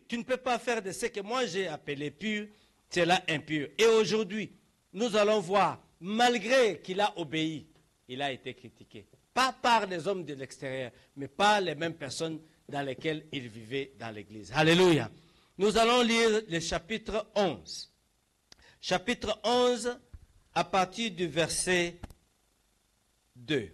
Tu ne peux pas faire de ce que moi j'ai appelé pur, cela impur. Et aujourd'hui, nous allons voir, malgré qu'il a obéi, il a été critiqué. Pas par les hommes de l'extérieur, mais par les mêmes personnes dans lesquelles il vivait dans l'église. Alléluia. Nous allons lire le chapitre 11. Chapitre 11, à partir du verset 2.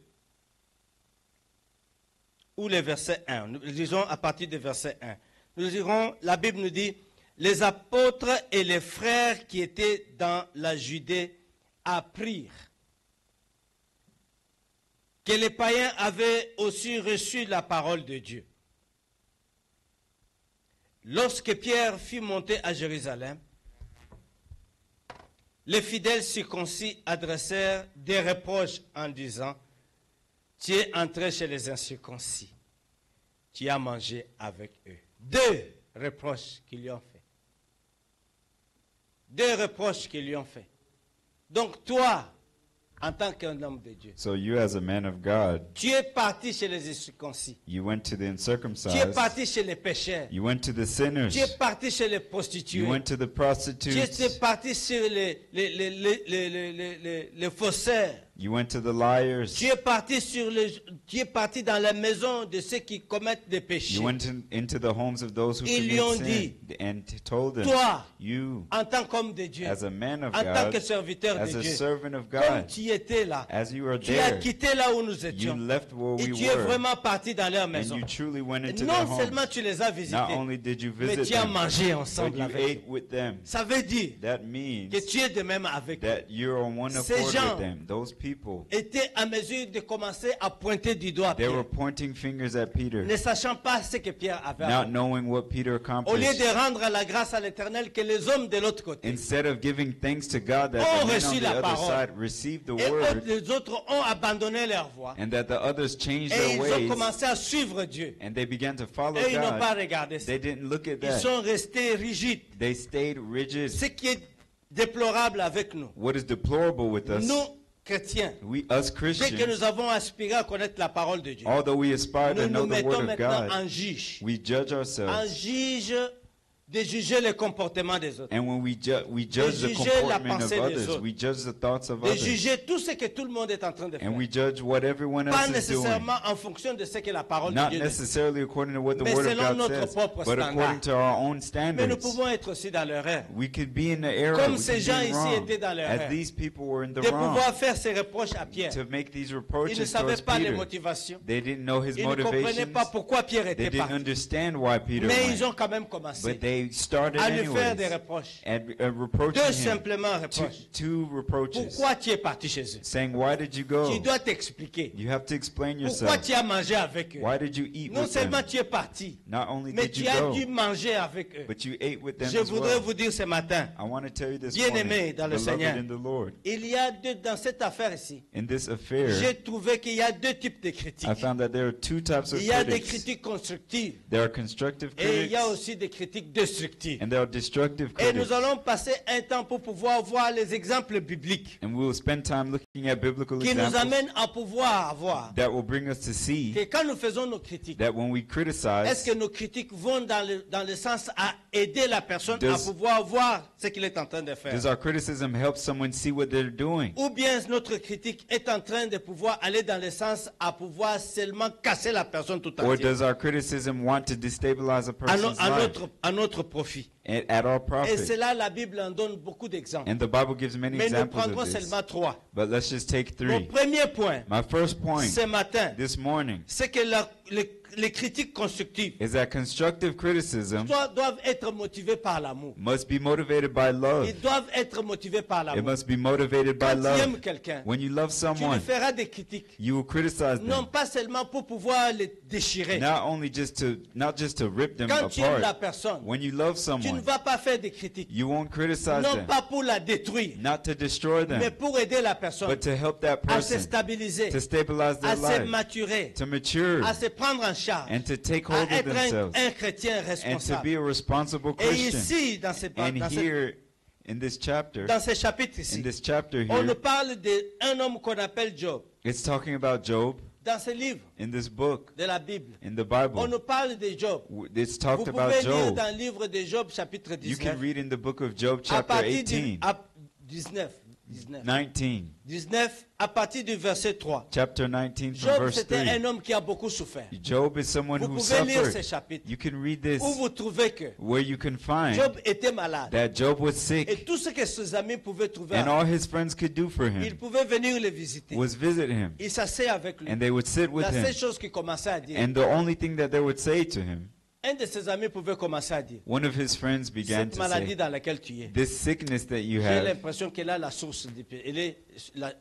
Ou le verset 1. Nous lisons à partir du verset 1. Nous dirons, la Bible nous dit, les apôtres et les frères qui étaient dans la Judée apprirent que les païens avaient aussi reçu la parole de Dieu. Lorsque Pierre fut monté à Jérusalem, les fidèles circoncis adressèrent des reproches en disant, « Tu es entré chez les incirconcis, tu as mangé avec eux. » Deux reproches qu'ils lui ont fait. Deux reproches qu'ils lui ont fait. Donc toi, en tant qu'un homme de Dieu, So you as a man of God, tu es parti chez les incirconcis. you went to the Tu es uncircumcised, parti chez les pécheurs. you went to the sinners, Tu es parti chez les prostituées. you went to the Tu prostitutes, es parti sur les faussaires. you went to the liars, Tu es parti dans la maison de ceux qui commettent des péchés. you went into the homes of those who Ils lui ont commit sin, and told them, Toi, you, en tant qu'homme de Dieu, as a man of en tant que God, serviteur as de a Dieu, servant of comme God, tu étais là, as you are tu as there, quitté là où nous you étions left where et we tu es were, vraiment parti dans leur and maison. you truly went into their Non homes. seulement tu les as Not visités, only did you mais visit tu as them, mangé but ensemble you avec ate eux. with them. Ça veut dire That means que tu es de même avec eux. that you're on one Ces accord gens with them. Those people, Étaient à mesure de commencer à pointer du doigt they were Pierre, pointing fingers at Peter, ne sachant pas ce que Pierre avait not accompli. knowing what Peter Au lieu accomplished. de rendre la grâce à l'Éternel, que les hommes de l'autre côté Instead of giving thanks to God that ont the men reçu on the la other parole. side received the et word, les autres ont abandonné leur voie and that the others changed et their ils ont ways, commencé à suivre Dieu and they began to follow et ils n'ont pas God, regardé ça. they didn't look at Ils that. sont restés rigides. They stayed rigid. Ce qui est déplorable avec nous, What is deplorable with us, nous chrétiens, us dès que Christians, nous avons aspiré à connaître la parole de Dieu, although we aspire to nous know nous the mettons word of maintenant God, en juge. we judge En ourselves. juge de juger le comportement des autres. And when we judge the juger la comportment of pensée des others, autres. we judge the thoughts of De others. juger tout ce que tout le monde est en train de faire. And we judge what everyone Pas else is doing. nécessairement en fonction de ce que la parole de Not Dieu dit. necessarily according to what the Mais Word of selon God notre says, propre but according to our own Mais nous standards. pouvons être aussi dans l'erreur. We could be in the error, Comme we ces could gens be ici wrong, étaient dans l'erreur. as these people were in the De wrong, pouvoir faire ces reproches à Pierre. to make these Ils ne reproaches savaient towards pas les Peter. motivations. They didn't know his Ils ne comprenaient motivations. pas pourquoi Pierre They était didn't parti. understand why Peter Mais ils went. ont quand même commencé But they started à lui faire des anyways reproches. and reproaching Deux him. simplement reproches. Two reproaches. Pourquoi tu es parti chez eux? Saying, why did you go? Tu dois t'expliquer. You have to explain Pourquoi yourself. tu as mangé avec eux? Why did you eat Non with seulement them? tu es parti, Not only mais did tu you as go, dû manger avec eux. but you ate with them Je as voudrais well. vous dire ce matin, I want to tell you this Bien-aimés morning, dans le beloved Seigneur, in the Lord, il y a dans cette affaire ici, in this affair, j'ai trouvé qu'il y a deux types de critiques. I found that there are two types of Il y a des critics. critiques constructives There are constructive et il critics, y a aussi des critiques destructives. and there are destructive Et critics. nous allons passer un temps pour pouvoir voir les exemples bibliques And we will spend time looking at biblical qui nous examples amènent à pouvoir voir that will bring us to see que quand nous faisons nos critiques, that when we est-ce criticize, que nos critiques vont dans le sens à aider la personne à Does- pouvoir voir ce qu'il est en train de faire? does our criticism help someone see what they're doing? Ou bien notre critique est en train de pouvoir aller dans le sens à pouvoir seulement casser la personne tout Or entière does our criticism want to destabilize a person's life à notre profit? at our Et profit? cela, la Bible en donne beaucoup d'exemples. And the Bible gives many Mais nous examples prendrons of this. seulement trois. But let's just take Mon three. premier point, My first point ce matin, this morning c'est que les critiques constructives is that constructive criticism doivent être motivées par l'amour. must be motivated by love. Ils doivent être motivés par It l'amour. must be motivated by Quand tu love. aimes quelqu'un, When you love tu lui someone, feras des critiques. you will criticize Non them. pas seulement pour pouvoir les déchirer. Not just to rip them Quand tu aimes la apart. personne, When you love tu ne someone, vas pas faire des critiques. you won't criticize Non them. pas pour la détruire, Not to destroy mais them, pour aider la personne but to help that à se person, stabiliser, to stabilize à their se life, maturer, to mature, à se prendre en charge, and to take à hold of être themselves, un chrétien and to responsable. be a responsible Et Christian. ici, dans And here, in this chapter, dans ce chapitre in ici, this chapter on nous here, parle d'un homme qu'on appelle Job. it's talking about Job Dans ce livre in this book, de la Bible, in the on Bible. nous parle de Job. It's Vous talked pouvez about lire Job. dans le livre de Job, chapitre You can 19, read in the book of Job, à chapter partir du 18, 19, 19, à partir du verset 3. chapter 19 from Job, verse c'était 3. un homme qui a beaucoup souffert. Job is someone Vous who pouvez lire ce suffered. chapitre You can read this où vous trouvez que where you can find Job était malade. that Job was Et sick, tout ce que ses amis pouvaient trouver, and all his friends could do for ils him pouvaient venir le visiter. was visit him, Il s'asseyait avec lui. and they would sit with La him. seule chose qu'il commençait à dire, And the only thing that they would say to him, un de ses amis pouvait commencer à dire, one of his friends began cette to maladie say, dans laquelle tu es, this sickness that you j'ai have, l'impression qu'elle a la source du péché.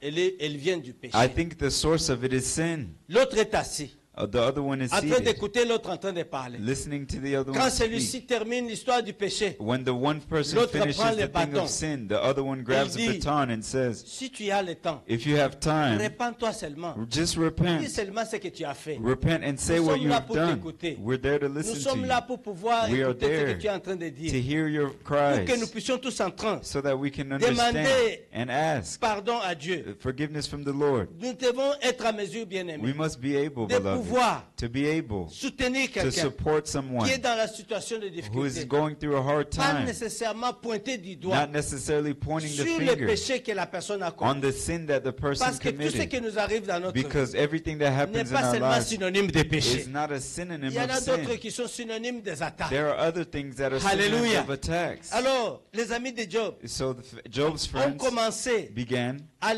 Elle vient du péché. I think the source of it is sin. L'autre est assis, The other one is en train seated, d'écouter l'autre en train de parler. listening to the other Quand one celui-ci speak. termine l'histoire du péché, When the one person L'autre finishes prend le the thing bâton. of sin, the other one grabs Il the dit, baton and says, si tu as le temps, if you have time, répands-toi seulement. just Dis repent. seulement ce que tu as fait. Repent and say Nous what sommes là you've pour done. t'écouter. We're there to Nous listen to sommes là you, pour pouvoir We are écouter ce there que tu es en train de to dire. hear your Pour que nous cries, puissions tous en train so that we can Demander understand and ask pardon à Dieu. forgiveness from the Lord. Nous devons être à mesure, bien We aimés, must be able, de beloved, pouvoir to be able soutenir to quelqu'un support qui someone est dans la situation de who is difficulté. going through a hard Pas time, nécessairement pointer du doigt not necessarily pointing the sur le finger péché que la personne a on commis. the sin that the person Parce que tout ce qui committed, nous arrive dans notre vie because everything that n'est happens in pas our seulement lives synonyme de péché. is not a synonym Il y en of a d'autres sin. qui sont synonymes des attaques. There are other things that are Hallelujah. synonyms of attacks. Alors, les amis de Job So Job's ont friends commencé began à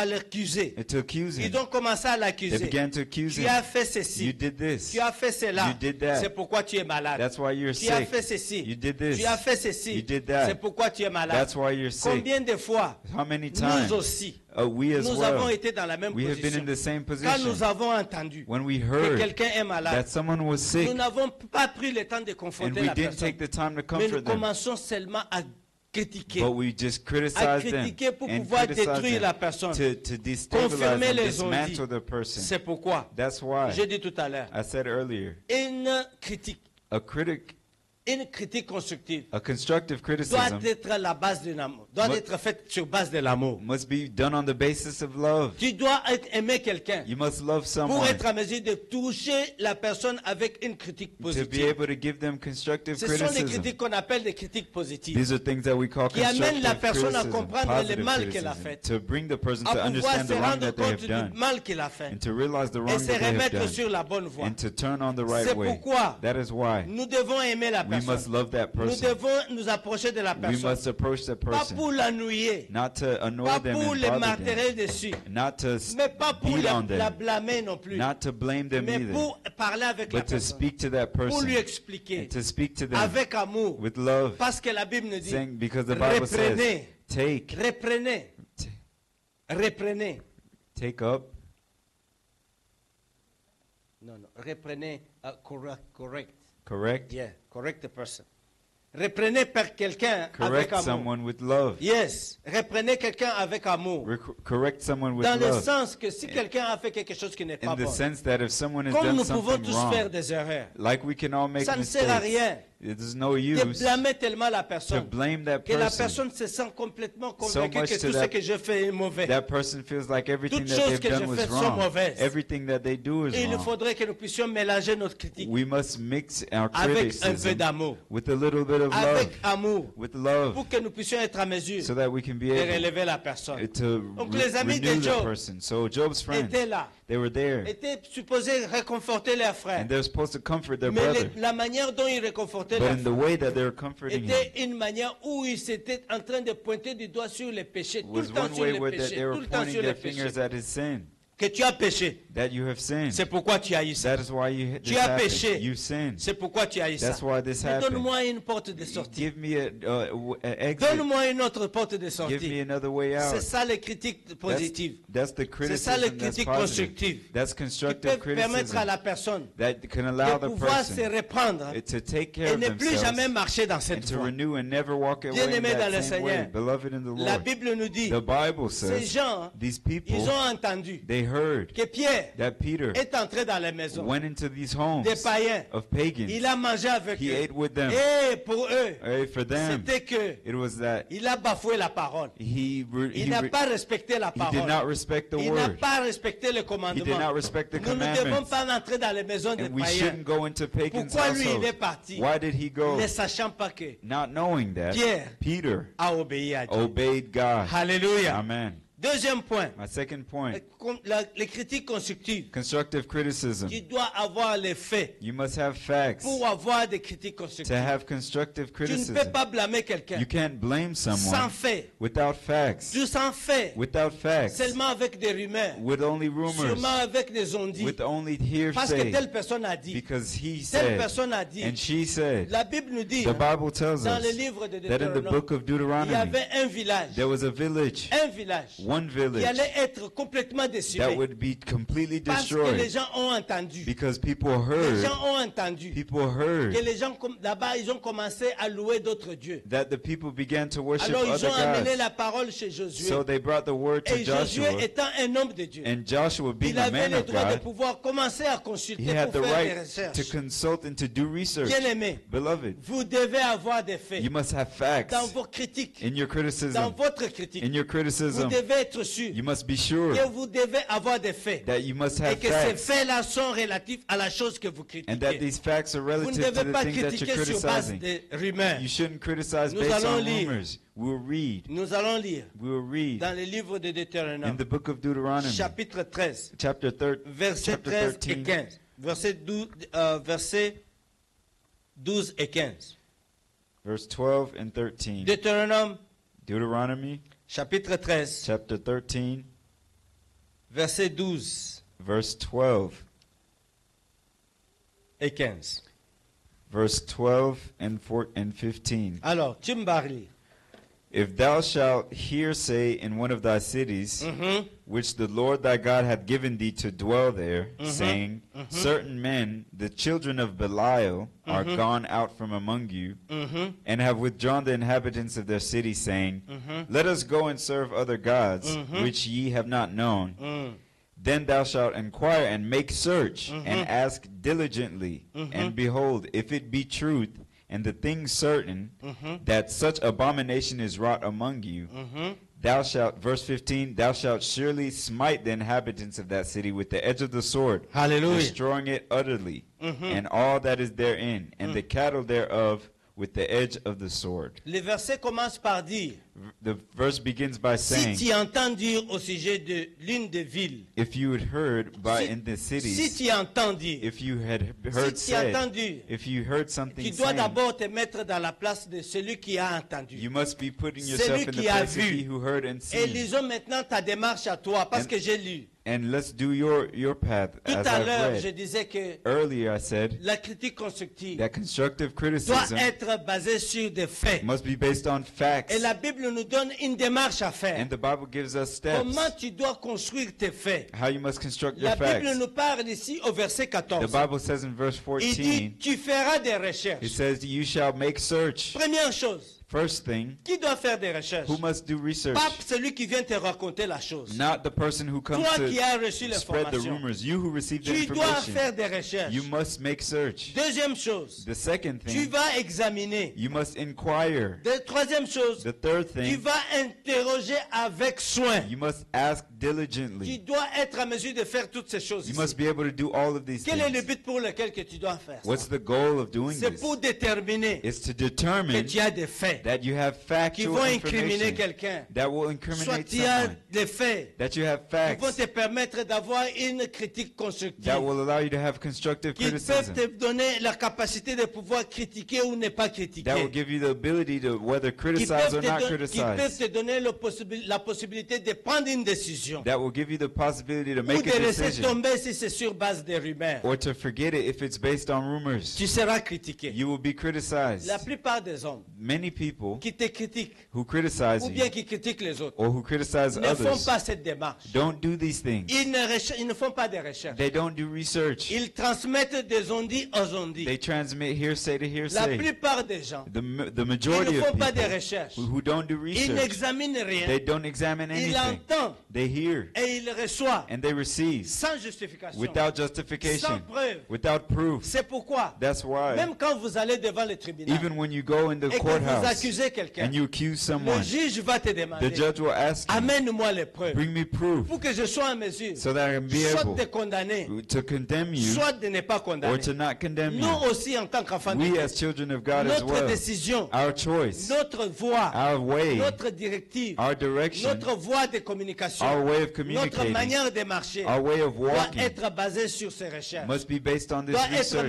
l'accuser. to accuse him. Ils ont commencé à They l'accuser. began to accuse Tu him. as fait You ceci. did this. Tu as fait cela. You did that. C'est pourquoi tu es malade. That's why you're Tu as sick. fait ceci. You did this. Tu as fait ceci. You did that. C'est pourquoi tu es malade. That's why you're sick. Combien de fois How many times? nous aussi, We as nous avons well. été dans la même We have been position. in the same Quand position. nous avons entendu When we que heard quelqu'un est malade, that someone was sick nous n'avons pas pris le temps de and confronter we la didn't personne. take the time to Mais nous comfort them, commençons seulement à critiquer. but we just À criticized them critiquer pour and pouvoir criticized détruire la them personne. to destabilize Confirmer them, les ondits. dismantle the person. C'est pourquoi, That's why j'ai dit tout à l'heure, I said earlier, une critique constructive a constructive doit criticism être la base de l'amour, doit Mo- être faite sur base de l'amour. must be done on the basis of love. Tu dois aimer quelqu'un You must love pour someone être en mesure de toucher la personne avec une critique to be positive. able to give them constructive Ce sont les criticism. critiques qu'on appelle des critiques positives, These are things that we call qui amènent la constructive personne à criticism, comprendre le positive mal qu'elle a criticism, fait, to bring the person à to pouvoir understand se the wrong rendre that they have compte done du mal qu'il a fait and to realize the et wrong se that they have remettre done sur la bonne voie. and to turn on the right C'est way. pourquoi That is why nous devons aimer la we must personne. love that Nous person. devons nous approcher de la We personne, must approach that pas person, pour l'ennuyer, not to annoy pas them pour and les bother marteler them, dessus, not to mais pas pour beat on la them, blâmer non plus, not to blame them mais either, pour parler avec la but to personne, speak to that pour person lui expliquer and to speak to them avec amour, with love, parce que la Bible nous dit, saying, because the Bible says, reprenez, reprenez, reprenez. take up, Non, reprenez, correct. correct, Yeah, correct the person. Reprenez par quelqu'un avec correct amour. someone with love. Yes, reprenez quelqu'un avec amour. Correct someone with Dans le love. sens que si quelqu'un a fait quelque chose qui n'est pas In the bon, sense that if someone has comme done nous pouvons something tous faire wrong, des erreurs, like we can all make ça ne sert à mistakes, rien there's no de use blâmer tellement la to personne blame that que la person. personne se sent complètement So convaincue much que to tout ce that- que je fais est mauvais. That person feels like everything Toutes that choses they've que je done was fais sont wrong. mauvaises. Everything that they do is Et il wrong. faudrait que nous puissions mélanger notre critique We must mix our avec un peu criticism d'amour, with a little bit of love, avec amour, with love, pour que nous puissions être à mesure so that we can be de able relever la personne. to Donc les amis de renew the Job person. So Job's friends, étaient là, they were there, étaient supposés réconforter leurs frères. and they're supposed to comfort their Mais brother. la manière dont ils réconfortaient But leurs in the frères way that they're comforting him était une manière où ils étaient en train de pointer du doigt sur les péchés, tout was le temps one sur way les that péchés, they were tout le temps pointing sur les their fingers péchés. at his sin. que tu as péché. that you have sinned. C'est pourquoi tu as eu ça. That is why this Tu as happened. péché. You sinned. C'est pourquoi tu as eu ça. That's why this Mais happened. donne-moi une porte de sortie. Give me a exit. Donne-moi une autre porte de Give me sortie. another way C'est out. ça les critiques positives. That's the C'est ça les criticism that's critiques positive. constructives. That's Qui constructive peuvent permettre à criticism la personne that can allow de the pouvoir se person reprendre to take care et of ne plus jamais themselves marcher dans and cette to voie. renew and never walk away in Bien-aimés dans le that same way. Seigneur, Beloved in the La Lord, Bible nous dit, the Bible ces says gens, these ils people, ont entendu they heard que Pierre that Peter est entré dans les maisons went into these homes des païens. of pagans. Il a mangé avec He eux. ate with them. Et pour eux, Hey, for them, c'était que it was that il a bafoué la parole. he Il n'a pas respecté la he did not parole. respect the Il n'a word. pas respecté le He did commandement. not respect the Nous ne devons commandments. pas entrer dans les maisons des And we païens. shouldn't go into pagans' Pourquoi lui il est households. parti? Why did he go? Ne sachant pas que Not knowing that Pierre Peter a obéi à Dieu. obeyed God. Alléluia. Amen. Deuxième point, My second point, les critiques constructives. constructive criticism. Tu dois avoir les faits You must have facts pour avoir des critiques to constructives. have constructive Tu ne peux criticism. pas blâmer quelqu'un You can't blame sans someone fait. without facts. Tout sans fait. Without facts. Seulement avec des rumeurs. With only rumors. Sûrement avec des ondits. With only Parce que hearsay. telle personne a dit. Because he Telle said, personne a dit. and she said. La Bible nous dit, The Bible tells dans us le livre de that in the Deutéronome, book of il y Deuteronomy, avait un village. there was a village, one Qui village, allait être complètement that décimé. would be completely Parce que les destroyed gens ont entendu. because people Les heard, gens ont entendu. people heard Que les gens, là-bas, ils ont commencé à louer d'autres dieux. that the people began to worship Alors ils other ont amené gods. la parole chez Josué. So they brought the word to Et Josué Joshua, étant un homme de Dieu, and Joshua, being il a avait man le of droit de God, pouvoir commencer à he consulter had the pour faire des right to recherches. consult and to do research. Bien-aimés, Beloved, vous devez avoir des faits you must have facts dans vos critiques, in your dans criticism. votre critique. In your Vous criticism, devez être sûr you must be sure que vous devez avoir des faits that you must et have que ces facts, faits-là sont relatifs à la chose que vous and that critiquez. these facts are Vous ne relative to devez the pas things that critiquer you're sur base criticizing. des rumeurs. You shouldn't criticize Nous based allons on lire. rumors. We'll read. Nous allons lire We will read dans le livre de in Deutéronome, the book of Deuteronomy, chapitre 13, chapter versets 13 et 13, 15. Versets 12 et 15. verse 12 and 13. Deutéronome, Deuteronomy, chapitre 13, chapter 13, versets 12 verse 12. et 15. Verse 12 and 15. Alors, tu me parles. If thou shalt hear say in one of thy cities, which the Lord thy God hath given thee to dwell there, saying, certain men, the children of Belial, are gone out from among you, and have withdrawn the inhabitants of their city, saying, let us go and serve other gods, which ye have not known. Then thou shalt inquire and make search, and ask diligently, and behold, if it be truth, and the thing certain, that such abomination is wrought among you, thou shalt, verse 15, thou shalt surely smite the inhabitants of that city with the edge of the sword, Hallelujah. destroying it utterly, and all that is therein, and the cattle thereof with the edge of the sword. Le verset commence par dire, The verse begins by si saying, tu entends dire au sujet de l'une des villes, if you had heard by in the si cities, tu entends dire, if you had si heard tu entends said, dire, if you heard tu something dois saying, d'abord te mettre dans la place de celui qui a entendu. you must be putting Celui yourself in the qui a place of vu. he who heard and Et seen. lisons maintenant ta démarche à toi, parce And- que j'ai lu. And let's do your path. Tout As à I've l'heure, je read disais que earlier, I said la critique constructive that constructive doit criticism être basée sur des faits. must be based on facts. Et la Bible nous donne une démarche à faire. And the Bible gives us steps Comment tu dois construire tes faits? how you must construct your La Bible facts. nous parle ici au verset The 14. Bible says in verse Il dit, 14, tu feras des it recherches. says, you shall make search. Première chose, First thing, qui doit faire des recherches? who must do research? Pas celui qui vient te raconter la chose. Not the person who comes Toi qui as to reçu spread the l'information. rumors. You who receive the Tu dois information. faire des recherches. You must make search. Deuxième chose, The second tu thing, vas examiner. you must inquire. Troisième chose, The third tu thing, vas interroger avec soin. you must ask Tu diligently. dois être à mesure de faire toutes ces choses You ici. must be able to do all of these Quel est le things. but pour lequel que tu dois faire ça? What's the goal of doing C'est this? pour déterminer It's to que determine tu as des faits. faits that you have qui factual vont incriminer information quelqu'un. that will Soit incriminate tu as someone, des faits that you have qui vont facts te permettre d'avoir une critique constructive. that will allow you to have constructive Qui peuvent criticism, te donner la capacité de pouvoir critiquer ou ne pas that will critiquer. give you the ability to whether Qui criticize or not peuvent criticize, te donner la possibilité de prendre une décision. that will give you the possibility to Ou make de a laisser decision, tomber si c'est sur base des rumeurs. or to forget it if it's based on rumors. Tu seras critiqué. You will be criticized. La plupart des hommes Many people qui te critiquent who criticize ou bien you qui critiquent les autres or who criticize ne font others pas cette démarche. don't do these things. Ils ne font pas de recherche. They don't do research. Ils transmettent des on-dit aux on-dit. They transmit hearsay to La hearsay. plupart des gens, The ils majority ne of font pas de people recherche. who don't do Ils research, n'examinent they rien. don't examine Ils anything. entendent They hear et ils reçoivent and they receive sans justification, without sans justification, preuve. without proof. C'est pourquoi, That's why même quand vous allez devant le tribunal even when you go in the et que vous courthouse accusez quelqu'un, and you accuse le someone, juge va te the demander, judge will ask you, amène-moi les preuves bring me proof pour que je sois en mesure so that I can be soit able de condamner, to condemn you soit de ne pas or condamner. to not condemn Nous you. aussi, en tant qu'enfants de We Dieu, as children of God as notre well, décision, our choice, notre voix, our way, notre directive, our direction, notre voie de communication, our way of notre communicating, manière de marcher our way of doit walking être basée sur ces recherches, must be based on this doit être research,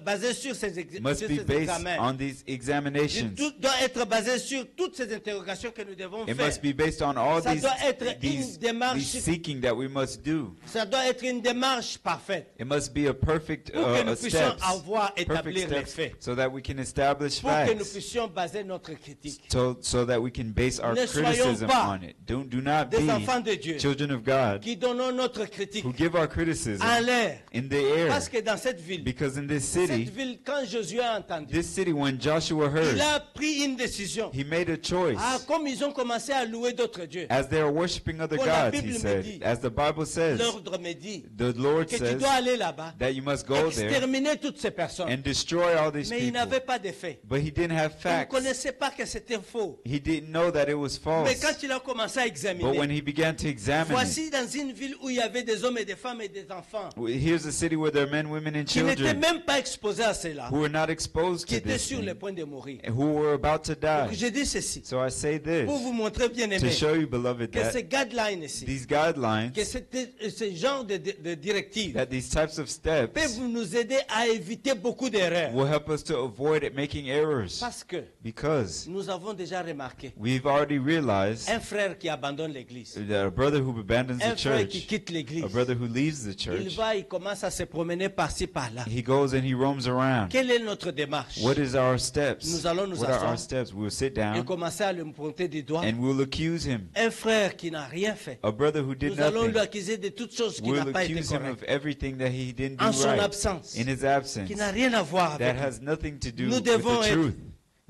basée sur ces must be based examens. on these examinations. Tout doit être basé sur toutes ces interrogations que nous devons It faire. must be based on all Ça these, doit être une these démarche. seeking that we must do. Ça doit être une démarche parfaite It must be a perfect pour que nous puissions steps, avoir perfect établir les steps, faits, so that we can establish pour que nous facts, puissions baser notre critique. so that we can base our Ne soyons criticism pas on it. Do not Des be enfants de Dieu children of God qui donnons notre critique who give our criticism en l'air. in the air, Parce que dans cette ville, because in this cette city, ville, quand Josué a entendu, when Joshua il heard, a pris une décision. he made a choice. Ah, comme ils ont commencé à louer d'autres dieux, As they are worshiping other Pour la gods, he Bible me said, dit, as the Bible says, l'ordre me dit the Lord que tu says dois aller là-bas, that you must go there exterminer toutes ces personnes. and destroy all these Mais il people. n'avait pas de faits. But he didn't have Il ne facts. connaissait pas que c'était faux. He didn't know that it was Mais false. quand il a commencé à But when examiner, he began to examine it, voici dans une ville où il y avait des hommes et des femmes et des enfants here's a city where there are men, women, and qui n'étaient children même pas exposés à cela, who were not exposed qui to étaient this sur le thing, point de mourir. and who were about to Donc die. je dis ceci, So I say this pour vous montrer bien to aimé, show you, beloved, que ces that guidelines ici, these guidelines, que ce genre de directives that these types of steps peuvent nous aider à éviter beaucoup d'erreurs. will help us to avoid it making errors. Parce que Because nous avons déjà remarqué we've already realized un frère qui abandonne l'église, that a brother who abandons the un frère qui church, quitte l'église, a brother who leaves the il church, va, il commence à se promener par-ci par-là. he goes and he roams around. Quelle est notre démarche? What is our steps? Nous allons nous What are asseoir our steps? We'll sit Et down commencer à le pointer du doigt. and we'll accuse him. Un frère qui n'a rien fait. A brother who did Nous allons nothing. lui accuser de toutes choses qui We'll n'ont pas été accuse him of correctes. everything that he didn't En do son right absence. in his absence. Qui n'a rien à voir That avec has nothing to do Nous with devons the être- truth.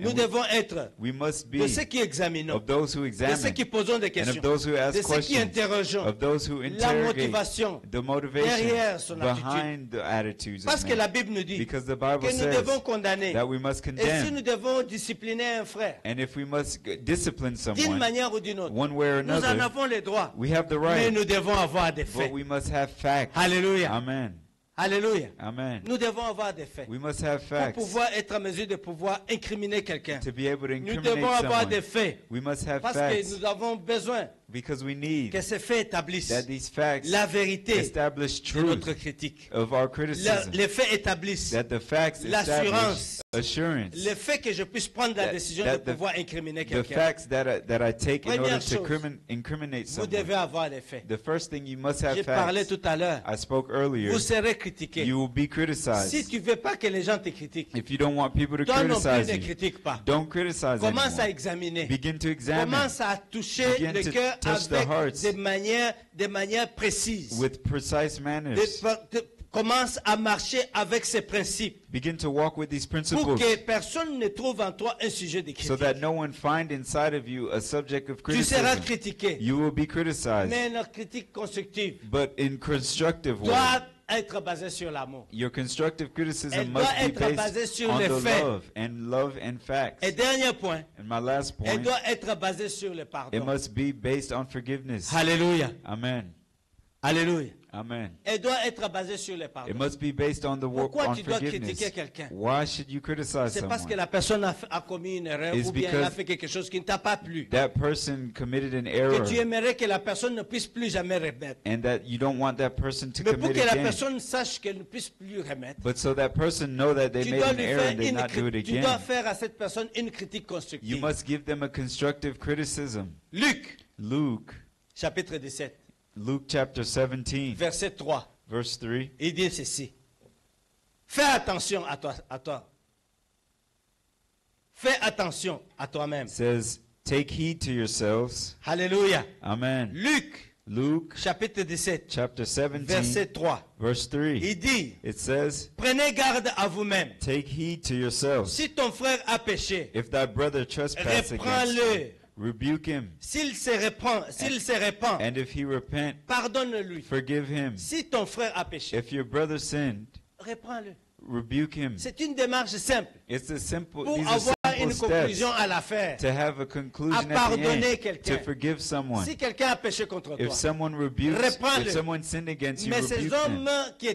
Nous And devons être we must be de ceux qui examinons, of those who de ceux examine qui posons des and questions, of those who ask de ceux qui questions, interrogeons of those who la interrogate motivation the motivation derrière son attitude. behind the attitudes Parce of que la men. Bible nous dit Because the Bible que nous says devons condamner. that we must Et si condemn. nous devons discipliner un frère, And if we must discipline d'une someone manière ou d'une autre, one way or nous en another, avons le droit. we have the Mais right, nous devons avoir des but faits. we must have facts. Alléluia. Amen. Alléluia. Amen. Nous devons avoir des faits. We must have Pour facts pouvoir être en mesure de pouvoir incriminer quelqu'un. to be able to Nous incriminate devons avoir des someone. faits. We must have Parce que facts nous avons besoin because we need que ces faits établissent that these facts la vérité establish de notre truth critique. of our criticism. Les faits établissent That the facts l'assurance, establish assurance. le fait que je puisse prendre la That- décision de that the- pouvoir incriminer The quelqu'un. facts that I take in Première order to chose, incriminate Vous someone. devez avoir les faits. The first thing you must have J'ai parlé facts. tout à l'heure. I spoke earlier. Vous serez critiqué. You will be Si criticized. tu ne veux pas que les gens te critiquent, If you don't want people to toi non plus criticize ne you, critique pas. don't criticize Commence à anyone. examiner. Begin to examine Commence à toucher Begin le to cœur touch the avec hearts des manières précises. with precise manners. Commence à marcher avec ces principes Begin to walk with these pour principles que personne ne trouve en toi un sujet de so critique. that no one find inside of you a subject of Tu seras criticism. critiqué, You will be criticized, mais une critique constructive but in constructive way. doit être basée sur l'amour. Your constructive criticism Elle must doit be être basée based sur on les the faits. love and facts. Et dernier point, And my last elle point, doit être basée sur le it pardon. must be based on forgiveness. Alléluia. Amen. Alléluia. Amen. Elle doit être basée sur les It pardons. must be based on the work Pourquoi on tu dois forgiveness. critiquer quelqu'un? Why should you criticize C'est parce que someone? la personne a commis une erreur It's ou bien elle a because fait quelque chose qui ne t'a pas plu. That person committed an Que error, tu aimerais que la personne ne puisse plus jamais remettre. and that you don't want that person to Mais pour commit que la again. personne sache qu'elle ne puisse plus remettre, But so that person know that they tu made dois an lui error faire and they une not do it tu dois again. faire à cette personne une critique You constructive. must give them a constructive criticism. Luc, Luke, chapitre 17, Luke chapter 17, verset 3. verse 3. Il dit ceci. Fais attention à toi. Fais attention à toi-même. Says, take heed to yourselves. Alléluia. Amen. Luc, Luke chapitre 17, chapter 17, verset 3. verse 3. Il dit, It says, prenez garde à vous-même. take heed to yourselves. Si ton frère a péché, If thy brother trespass against you, reprends-le. rebuke him. S'il se répand, And if he repent, pardonne-lui. forgive him. Si ton frère a péché, If your brother sinned, reprends-le. rebuke him. C'est une démarche simple It's a simple, pour these are avoir simple une conclusion steps à l'affaire. to have a conclusion at the pardonner end, quelqu'un. to forgive someone. Si quelqu'un a péché contre If toi, someone rebukes, reprends-le. if someone sinned against you, mais ces rebuke them. hommes qui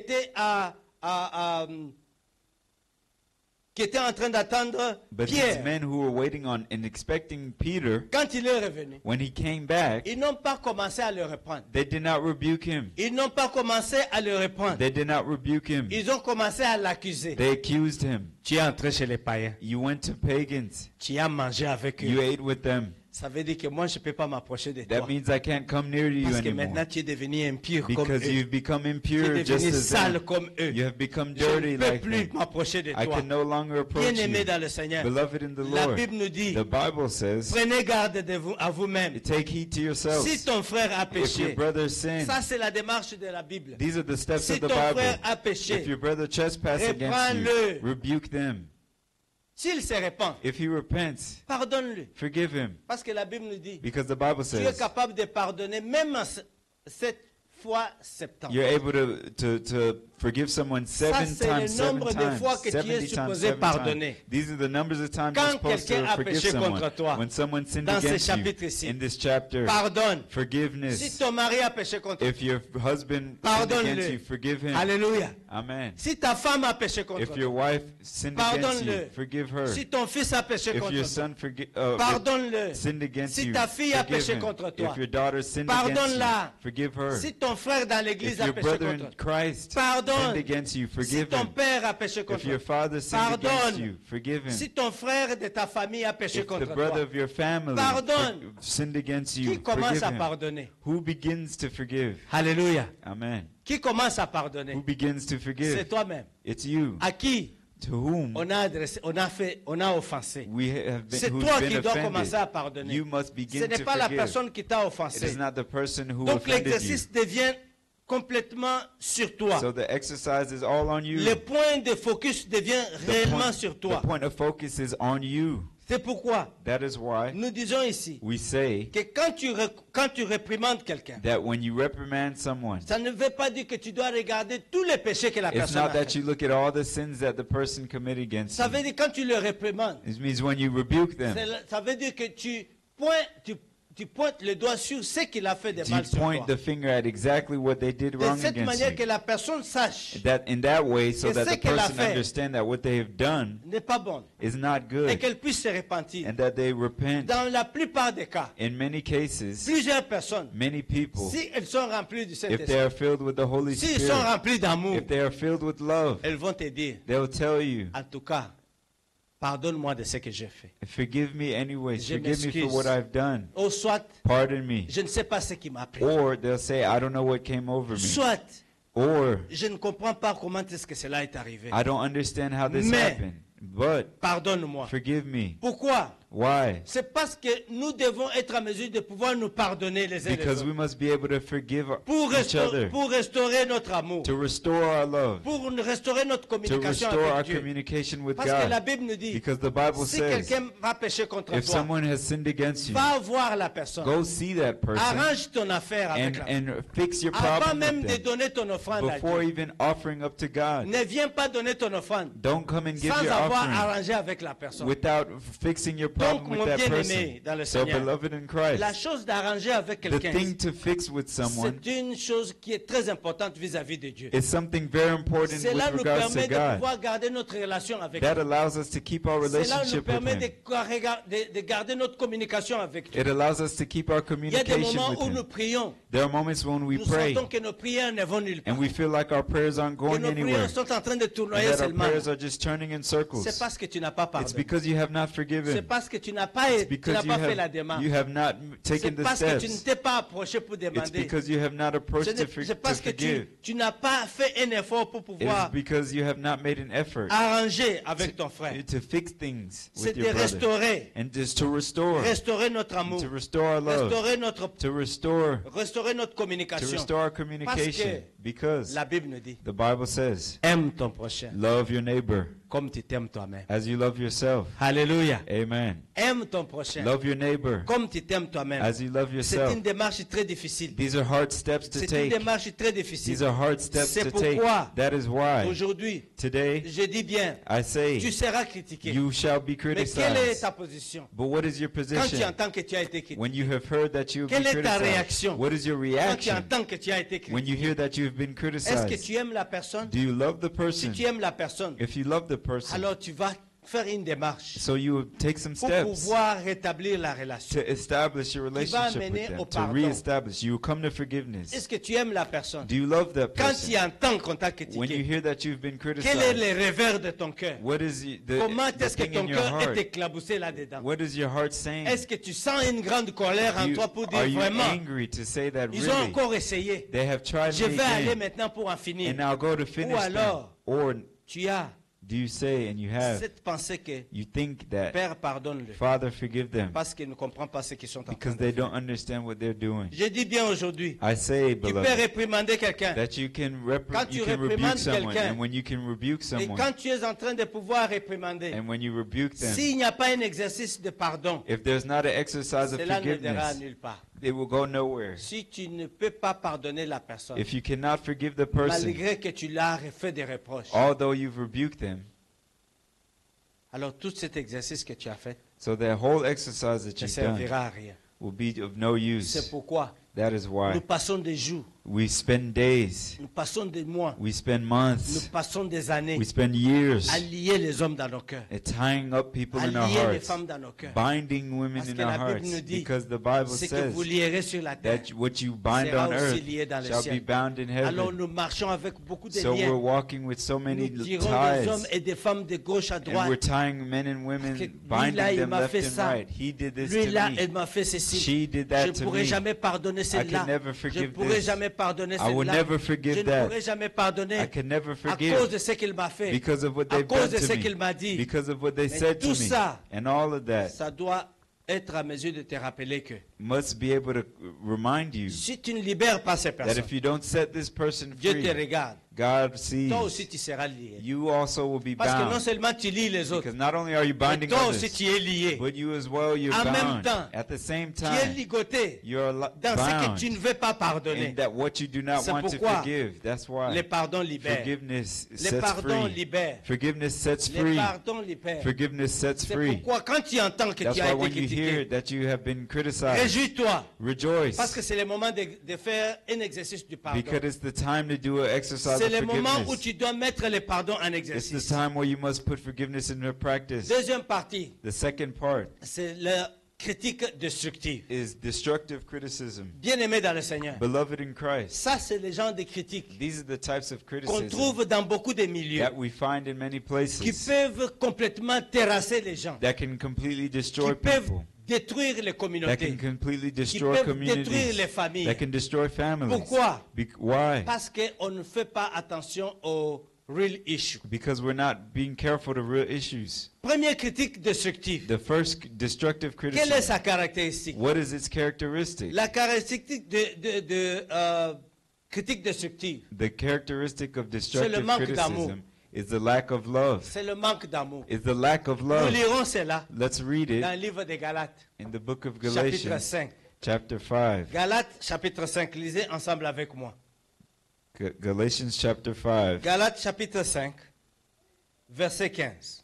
étaient en train d'attendre But these Pierre, men who were waiting on and expecting Peter, quand il est revenu, when he came back, ils n'ont pas commencé à le reprendre. they did not rebuke him. Ils n'ont pas commencé à le reprendre. They did not rebuke him. Ils ont commencé à l'accuser. They accused him. Tu es entré chez les païens. You went to pagans. Tu as mangé avec You eux. ate with them. Ça veut dire que moi, je ne peux pas m'approcher de That toi. means I can't come near to you Parce que anymore. maintenant, tu es devenu impur comme Because eux. you've become Tu impure es just devenu as sale them. comme eux. You have become Je dirty ne peux like plus them. m'approcher de I toi. can no longer approach Bien-aimé you. dans le Seigneur, Beloved in the la Lord, Bible nous dit, the Bible says, prenez garde à vous-même. take heed to yourselves. Si ton frère a If your péché, brother sinned, ça c'est la démarche de la Bible. these are the steps Si of the ton Bible. frère a If péché, your brother trespasses against you, reprends-le. rebuke them. S'il se répand, If he repents, pardonne-le. forgive him. Parce que la Bible nous dit, Because the Bible tu es says capable de pardonner même à 7 fois 70. you're able to forgive someone seven c'est le times, seven nombre de times, fois que tu es 70 times, supposé seven pardonner. times. These are the numbers of times Quand you're supposed quelqu'un to a forgive péché someone. contre toi, When someone sinned dans ce against you, chapitre-ci, in this chapter, Pardonne. Si forgiveness. ton mari a péché contre toi, If your husband sinned Pardonne-le. against you, forgive him. alléluia. Amen. Si ta femme a péché contre If your toi, wife sinned against you, Pardonne-le. forgive her. si ton fils a péché If contre your toi, son pardonne-le. sinned against Si you, ta fille a forgive péché him. contre toi, If your daughter sinned against you, pardonne-la. forgive her. Si ton frère dans If l'église a your péché brother contre in toi, Christ Pardonne. sinned against you, si forgive ton him. père a péché If contre your toi, father sinned against Pardonne. you, forgive him. si ton frère de ta famille a péché If the contre brother toi, of your family Pardonne. sinned against you, qui commence forgive à him. pardonner? Who begins to forgive? Alléluia. Amen. Qui commence à pardonner? Who begins to C'est forgive? toi-même. It's you. À qui To whom on a adressé, on a offensé? we have been, C'est who's toi been qui dois commencer à offended. pardonner. You must Ce begin n'est to pas la forgive. personne qui t'a It offensé. is not the person who Donc offended you. l'exercice devient complètement sur toi. So the exercise is all on you. Le point de focus devient réellement sur The toi. point of focus is on you. C'est pourquoi That is why nous disons ici we say que quand tu réprimandes quelqu'un, that when you reprimand someone, ça ne veut pas dire que tu dois regarder tous les péchés que la it's personne a not that fait. you look at all the sins that the person committed against Ça veut you. dire quand tu le réprimandes, It means when you rebuke them, ça veut dire que tu pointes le doigt sur ce qu'il a fait de you mal sur point toi. the finger at exactly what they did De wrong cette against manière que you. la personne sache That in that way, so que that ce the qu'elle a person fait understand that what they have done n'est pas bon is not et good, qu'elle puisse se repentir. and that they repent. Dans la plupart des cas, In many cases, plusieurs personnes, many people, si elles sont remplies du if they Saint-Esprit, are filled with the Holy s'ils sont Spirit, remplis d'amour, if they are filled with love, elles vont te dire, they'll tell you, en tout cas, pardonne-moi de ce que j'ai fait. forgive me anyways, Je forgive me for m'excuse. what I've done, Ou soit, pardon me. je ne sais pas ce qui m'a pris. Or they'll say, I don't know what came over me. Soit, Or je ne comprends pas comment est-ce que cela est arrivé. I don't understand how this Mais- happened. But Pardonne-moi. forgive me. Pourquoi? Why? C'est parce que nous devons être en mesure de pouvoir nous pardonner les uns les Because we autres. must be able to forgive Pour, each other, pour restaurer notre amour. to restore our love, Pour restaurer notre to communication restore our avec Dieu. communication with Parce que la God. Bible nous dit, Because the Bible si says, quelqu'un va pécher contre if toi, someone has sinned against you, va voir la personne. go see that person Arrange ton affaire avec la personne. and fix your Avant problem même with de them donner ton offrande à before Dieu. even offering up to God. Ne viens pas donner ton offrande Don't come and give sans your avoir offering arrangé avec la personne. without fixing your Parce problem mon with that bien-aimé dans person. le So, Seigneur, beloved in la Christ, chose d'arranger avec the quelqu'un, thing to fix with someone c'est une chose qui est très importante vis-à-vis de Dieu. is something very important Cela with nous regards permet to de God. pouvoir garder notre relation avec That lui. allows us to keep our Cela nous relationship with permet Him. de garder notre communication avec lui. It allows us to keep our Il y a des communication moments with où nous Him. prions, There are moments when we nous pray sentons que nos prières ne vont nulle part, and we feel like our prayers aren't que going nos anywhere, prières sont en train de and tournoyer that our seulement. prayers are just turning in circles. C'est parce que tu n'as pas It's pardonné. because you have not C'est forgiven. parce que tu n'as pas, It's tu because n'as pas fait la démarche. you have not C'est taken the parce que tu ne steps. t'es pas approché pour It's demander. because you have not approached C'est parce que forgive. tu n'as pas fait un effort pour It's pouvoir because you have not made an effort arranger avec ton frère. to fix things C'est with de your brother. restaurer. And just to restore Notre amour. to restore our love, Restaurer notre to communication. restore our communication. Because La Bible nous dit, the Bible says, aime ton prochain love your neighbor comme tu t'aimes toi-même. as you love yourself. Alléluia. Amen. Aime ton prochain Love your neighbor comme tu t'aimes toi-même. as you love C'est yourself. une démarche très difficile. These are hard steps to C'est une take. démarche très difficile. These are hard steps C'est to take. pourquoi That is why aujourd'hui, today je dis bien, I tu say seras critiqué. you shall be Mais quelle est criticized. ta position But what is your quand tu position entends que tu as été critiqué? when you have heard that you have Quelle been est ta criticized? réaction What is your Quand tu reaction entends que tu as été when you critiqué, hear that you have been est-ce que criticized? tu aimes la personne? Do you love the Si person? tu aimes la personne, If you love the person, alors tu vas faire une démarche so you will take some pour steps pouvoir rétablir la relation. to establish your relationship amener with them, au to pardon. reestablish. You will come to forgiveness. Est-ce que tu aimes la personne? Do you love that Quand tu person? entends qu'on t'a When you critiqué, hear that you've been quel est criticized, le revers de ton cœur? what is Comment the est-ce que thing ton in your cœur est heart? éclaboussé là-dedans? What is your heart saying? Est-ce que tu sens une grande colère en toi pour dire Are you vraiment, angry to say that ils ont really encore essayé, they have tried je me vais aller again maintenant pour en finir? and now go to finish them? alors, Or Tu as do you say and you have, cette pensée que you think that, Père, pardonne-le Father, forgive them parce qu'il ne comprend pas ce qu'ils sont en train because de they faire. don't understand what they're doing? Je dis bien aujourd'hui, I say, tu peux beloved, réprimander quelqu'un. that you can Quand tu you can rebuke réprimandes someone, quelqu'un, and when you can rebuke Et someone, quand tu es en train de pouvoir réprimander, and when you rebuke them, s'il n'y a pas un exercice de pardon, if there's not an exercise of cela ne dira forgiveness, nulle part. it will go nowhere. Si tu ne peux pas pardonner la personne, If you cannot forgive the person, malgré que tu l'as fait des reproches, although you've rebuked them, alors tout cet exercice que tu as fait so that whole exercise that ne you've done servira à rien. will be of no C'est use. pourquoi That is why nous passons des jours, we spend days, nous passons des mois, we spend nous months, passons des années we spend years à lier les hommes dans nos cœurs, at tying up people à in our lier les hearts, femmes dans nos cœurs. binding women Parce in que our la Bible hearts, nous dit, because the Bible Ce que says vous lierez sur la terre that what you bind sera on aussi earth lié dans le shall be ciel. bound in Alors heaven. nous marchons avec beaucoup de So we're liens. walking with so many Nous tirons des hommes ties, et des femmes de gauche à and we're droite. tying men and Parce women, que lui, binding là, il them m'a left fait and ça. right. He did this Lui to là, me. elle m'a fait ceci. She did Je that ne to pourrai me. jamais pardonner I celle-là. can never Je forgive ne pourrai this. jamais pardonner I will celle-là. never Je forgive ne that. pourrai jamais pardonner I can never à forgive cause de ce qu'il m'a fait. because of what À they've cause done de ce to qu'il me, m'a dit. because of what they Mais said to tout me, ça, and all of that ça doit être à mesure de te rappeler que must be able to remind you si tu ne libères pas ces that personnes, if you don't set this person Dieu te free, regarde. God sees. Toi aussi, tu seras lié. You also will be Parce que non bound, seulement tu lis les autres, because not only are you mais binding toi aussi others, tu es lié. but you as well, you're En même bound. temps, At the same Tu es time, ligoté you're dans ce que bound tu ne veux pas pardonner. in that what you do not C'est want to pourquoi forgive. That's why Les pardons libèrent. forgiveness Les sets pardons free. libèrent. Forgiveness sets Les free. pardons libèrent. Forgiveness sets C'est free. pourquoi quand tu entends que That's tu why as when été you hear critiqué, that you have been criticized, réjouis-toi. rejoice, Parce que c'est le moment de faire un exercice du pardon. because it's the time to do an exercise C'est of le moment où forgiveness. tu dois mettre le pardon en It's the exercice. time where you must put forgiveness into practice. Deuxième partie, The second part c'est la critique destructive. is destructive criticism. Bien-aimé dans le Seigneur. Beloved in Christ, Ça, c'est le genre de critiques these are the types of qu'on criticism trouve dans beaucoup de milieux that we find in many qui places peuvent complètement terrasser les gens, that can completely qui destroy peuvent people, détruire les that communautés, can completely qui destroy peuvent détruire les communities, familles. that can destroy families. Pourquoi? Why? Parce qu'on ne fait pas attention aux real issues. Because we're not being careful to real issues. Première critique destructive. The first destructive Quelle est criticism, sa caractéristique? what is its characteristic? La caractéristique de critique destructive, The characteristic of le destructive manque d'amour. criticism is the lack of love. c'est le manque d'amour. Is the lack of Nous love. lirons cela Let's read dans le it livre de Galates, in the book of chapitre Galatians, 5. chapter 5. Galates, chapitre 5. Lisez ensemble avec moi. Galatians chapter 5. Galates, chapitre 5, verset 15.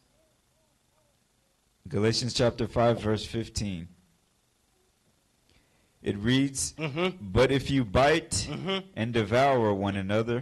Galatians chapter 5, verse 15. It reads, But if you bite and devour one another,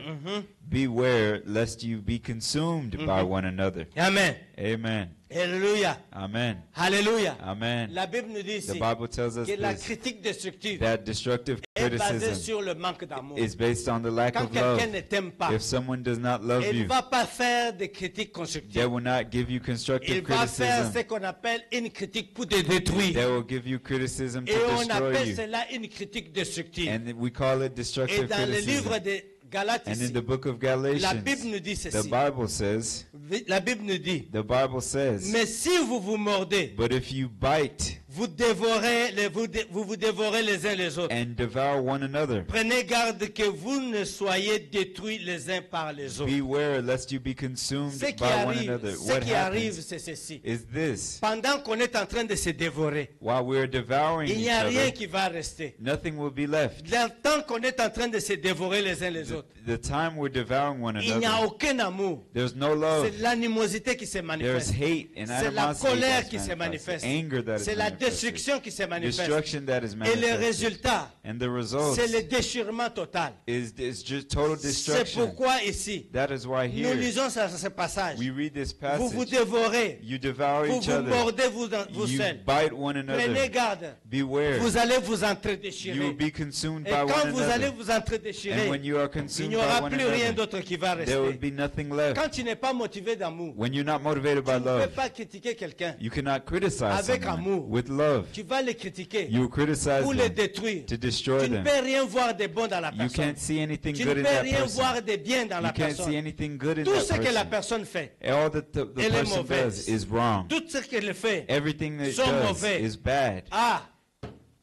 beware lest you be consumed by one another. Amen. Amen. Alléluia. Amen. Alléluia. Amen. La Bible nous dit The ici Bible tells us que la this, critique destructive that destructive est basée criticism sur le manque d'amour. is based on the lack Quand of love. quelqu'un ne t'aime pas, If someone does not love il ne you, va pas faire des critiques they constructives. will not give you Il constructive va faire ce criticism. qu'on appelle une critique pour te They détruire. will give you criticism to Et on destroy appelle you. cela une critique destructive. And we call it Et destructive dans le livre criticism. de Galates And in ici, the book of la Galatians, Bible nous dit the ceci. Bible says, La Bible nous dit, the Bible says, mais si vous vous mordez, but if you bite vous vous dévorez les uns les autres. and devour one another, Prenez garde que vous ne soyez détruits les uns par les autres. beware lest you be consumed Ce qui by one arrive, another. ce What qui arrive, happens c'est ceci. is this: Pendant qu'on est en train de se dévorer, while we're devouring il n'y each a rien other, qui va rester. nothing will be left. Le temps qu'on est en train de se dévorer les uns les autres, The time we're devouring one il n'y a another, aucun amour. there's no love. C'est l'animosité qui se There's manifeste. hate and C'est la animosity colère that's qui se manifested, manifeste. anger that is C'est la manifested, destruction qui se manifeste. destruction that is Et le manifested, résultat, and the result c'est le déchirement total. is just total C'est destruction. pourquoi ici, That is why nous here lisons ce passage. we read this Vous vous passage. dévorez, You devour vous each vous other. mordez vous You seuls. bite one Prenez another. garde, Beware. vous allez vous You will entre-déchirer. be consumed Et by quand one vous allez another. vous entre-déchirer, And when you are il consumed n'y by aura one plus rien another, d'autre qui va there will rester. be nothing left. Quand tu n'es pas motivé d'amour, When you're not motivated tu by ne peux love, pas critiquer quelqu'un. you cannot criticize Avec someone amour. with love. Tu vas les critiquer You will criticize pour les them détruire. to destroy Tu ne them. peux rien voir de bon dans la You personne. can't see anything Tu ne good peux in that rien person. voir de bien dans la You can't see personne. anything good in Tout that ce que la person. personne fait, All that the elle est person mauvaise. does is wrong. tout ce qu'elle fait, Everything that it sont does mauvais. is bad. ah,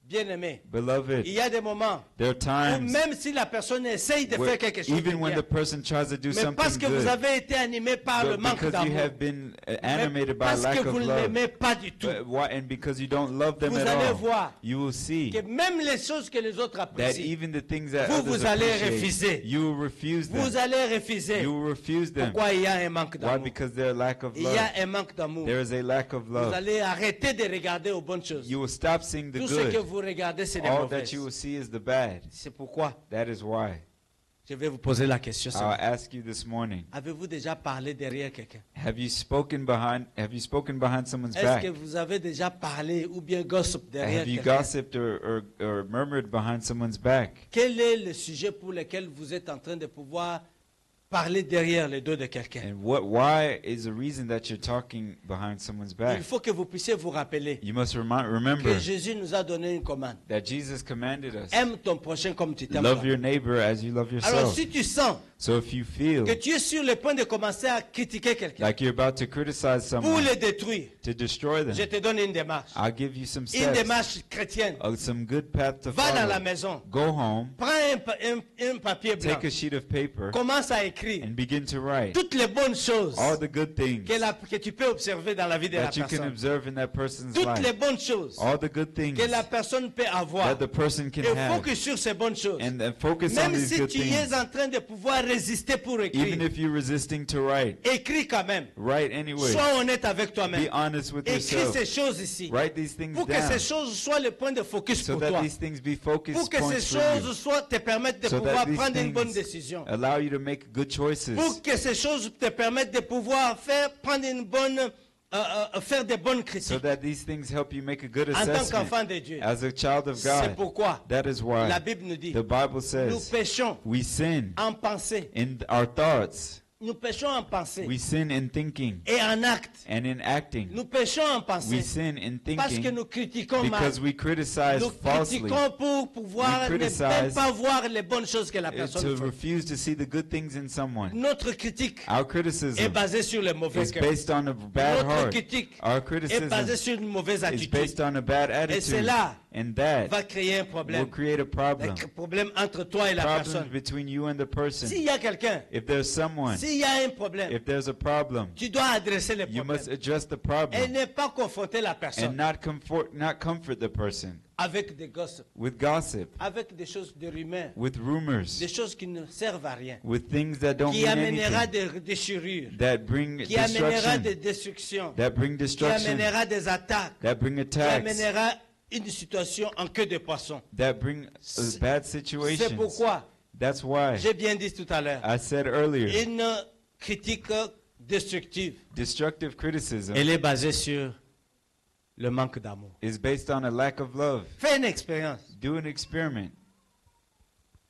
bien aimé, Beloved, il y a des moments there are où times même si la personne essaye de where faire quelque chose de even when bien, the person tries to do mais parce something que vous good, avez été animé par le but manque because you d'amour, have been mais animated by parce lack que of vous ne love, l'aimez pas du tout, and because you don't love them vous at allez all, voir you will see que même les choses que les autres that apprécient, even the things that vous, others vous allez appreciate, refuser. you will refuse vous them. allez refuser. You will refuse them. Pourquoi il y a un manque Why? d'amour? Because there's lack of Il y love. a un manque d'amour. There is a lack of Vous love. allez arrêter de regarder aux bonnes choses. You will stop seeing the Tout ce que good. vous regardez, c'est des All mauvaises. that you will see is the bad. C'est pourquoi That is why. je vais vous poser la question. I'll ask you this morning. Avez-vous déjà parlé derrière quelqu'un? Have you spoken behind someone's Est-ce back? que vous avez déjà parlé ou bien gossip derrière Have you quelqu'un? gossiped or murmured behind someone's back? Quel est le sujet pour lequel vous êtes en train de pouvoir parler derrière le dos de quelqu'un? And why is the reason that you're talking behind someone's back? Il faut que vous puissiez vous rappeler You must remember que Jésus nous a donné une commande. that Jesus commanded us, Aime ton prochain comme tu t'aimes love toi. your neighbor as you love Alors yourself. si tu sens So if you feel que tu es sur le point de commencer à critiquer quelqu'un like you're about to criticize pour someone le détruire, to destroy je them, te donne une démarche. I'll give you some Une steps, démarche chrétienne. some good path to Va dans la follow. maison, Go home, prends un papier blanc, take a sheet of paper, commence à écrire and begin to write toutes les bonnes choses all the good things que tu peux observer dans la vie de la that you can personne. observe in that person's Toutes les life. bonnes choses All the good things que la personne peut avoir. that the person can Et have. focus sur ces bonnes choses. And focus on Même these si good tu es things. en train de pouvoir résister pour Even écrire, if you're resisting to write, écris quand même. write anyway. Sois honnête avec Be toi-même. honest with Écris yourself. ces choses ici. Write these things Pour que down ces choses soient le point de focus so pour that toi. these things be focus Pour que ces points for you. choses te permettent de So pouvoir that these prendre une bonne things décision. allow you to make good choices. Pour que ces choses te permettent de pouvoir prendre une bonne, faire des bonnes So critiques. that these things help you make a good En tant assessment qu'enfant de Dieu. as a child of C'est God. pourquoi That is la why Bible nous dit, the Bible nous says péchons we sin en pensée. in our thoughts. Nous péchons en pensée We sin in thinking et en acte. and in acting. Nous péchons en pensée We sin in parce que thinking nous critiquons mal. because we criticize Nous falsely, critiquons pour pouvoir We ne criticize même pas voir les bonnes choses que la personne to fait. refuse to see the good things in someone. Notre critique Our est criticism basée sur le mauvais is cœur. based on a bad Notre heart. critique Our est criticism basée sur une mauvaise is attitude. based on a bad attitude. cela And that Va créer un will problème. create a problem. Un problème entre toi et la Problems personne. between you and the person. S'il y a quelqu'un, If there's someone, s'il y a un problème, if there's a problem, tu dois adresser le you problème. must address the Et problem ne pas confronter la and personne. not comfort the person. avec des gossip, with gossip, avec des choses de rumeurs, with rumors, des choses qui ne servent à rien, with things that don't qui mean amènera anything, des déchirures, that bring qui amènera des destruction, destructions, that bring qui destruction, amènera des attaques, that bring qui attacks, amènera une situation en queue de poisson. that bring bad C'est situations. pourquoi, That's why j'ai bien dit tout à l'heure, I said earlier, une critique destructive, destructive criticism elle est basée sur le manque d'amour. is based on a lack of love. Fais une expérience. Do an experiment.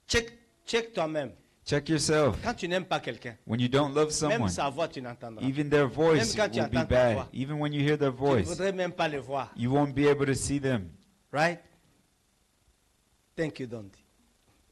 Check toi-même. Check yourself. Quand tu n'aimes pas quelqu'un, When you don't love même someone, sa voix, tu n'entendras. even their voice Même quand tu will be entends ta bad. voix, Even when you hear their Tu ne voice, voudrais même pas le voir. you won't be able to see them. Right? Thank you, Dondi.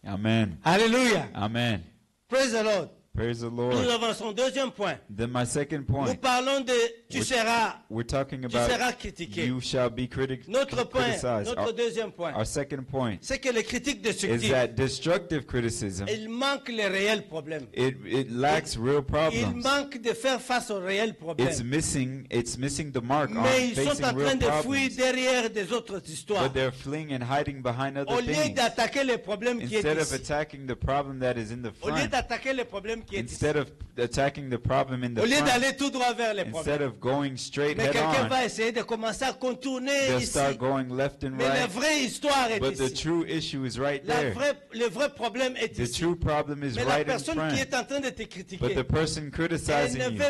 Amen. Hallelujah. Amen. Praise the Lord. Praise the Nous Lord. avançons. Deuxième point. Then my second Nous point, parlons de tu seras we're talking tu about seras critiqué. you shall be Notre point, criticized. notre deuxième point, Our second point c'est que les critiques is destructives, that destructive criticism, il manque les réels problèmes. it lacks real Il problems. manque de faire face aux réels It's problèmes. missing the mark on Mais ils sont facing en train real de fuir problems. derrière des autres histoires. But they're fleeing and hiding behind Au other lieu things. d'attaquer les problèmes qui Instead est of ici, attacking the problem that is in the au lieu front, d'attaquer les problèmes qui est ici, instead of attacking the problem in au the lieu front, d'aller tout droit vers les instead problèmes, of going straight mais head quelqu'un on, va essayer de commencer à contourner they'll ici. start going left and Mais la right. vraie histoire est But the ici. true issue is right there. Le vrai problème est The ici. true problem is Mais la right in personne qui front. est en train de te But critiquer, the person criticizing you,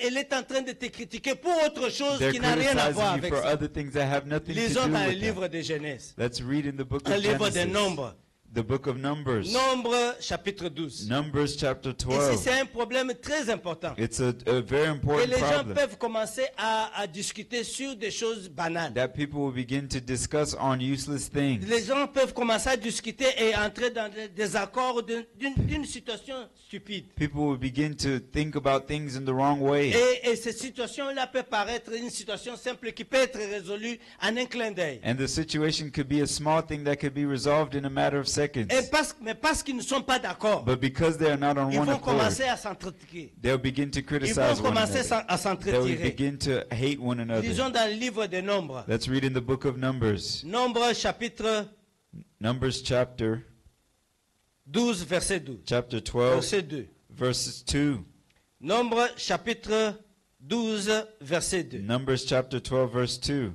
elle est en train de te critiquer pour autre chose they're qui n'a rien à voir criticizing you avec for ça. other things that have nothing to Lisons do dans le with that. livre de Genèse, Let's read in the book un of livre de Genesis, Nombres. the book of Numbers, Nombre chapitre 12. Numbers chapter Ici, 12. c'est un problème très important. It's a very Et important les gens problem peuvent commencer à discuter sur des choses banales. that people will begin to discuss on useless things. Les gens peuvent commencer à discuter et entrer dans des désaccords d'une situation stupide. People will begin to think about things in the wrong way. Et cette situation-là peut paraître une situation simple qui peut être résolue en un clin d'œil. And the situation could be a small thing that could be resolved in a matter of seconds. Mais parce qu'ils ne sont pas d'accord, But because they are not on ils one vont accord, commencer à s'entretuer. they'll begin to Ils vont criticize one commencer another. à They'll s'entretirer. begin to hate one another. Lisons dans le livre des Nombres. Let's read in the book of Numbers. Nombre chapitre Numbers chapter 12, verset 12. 12, Verset 2. verses 2. Nombre chapitre 12, verset 2. Numbers chapter 12, verse 2.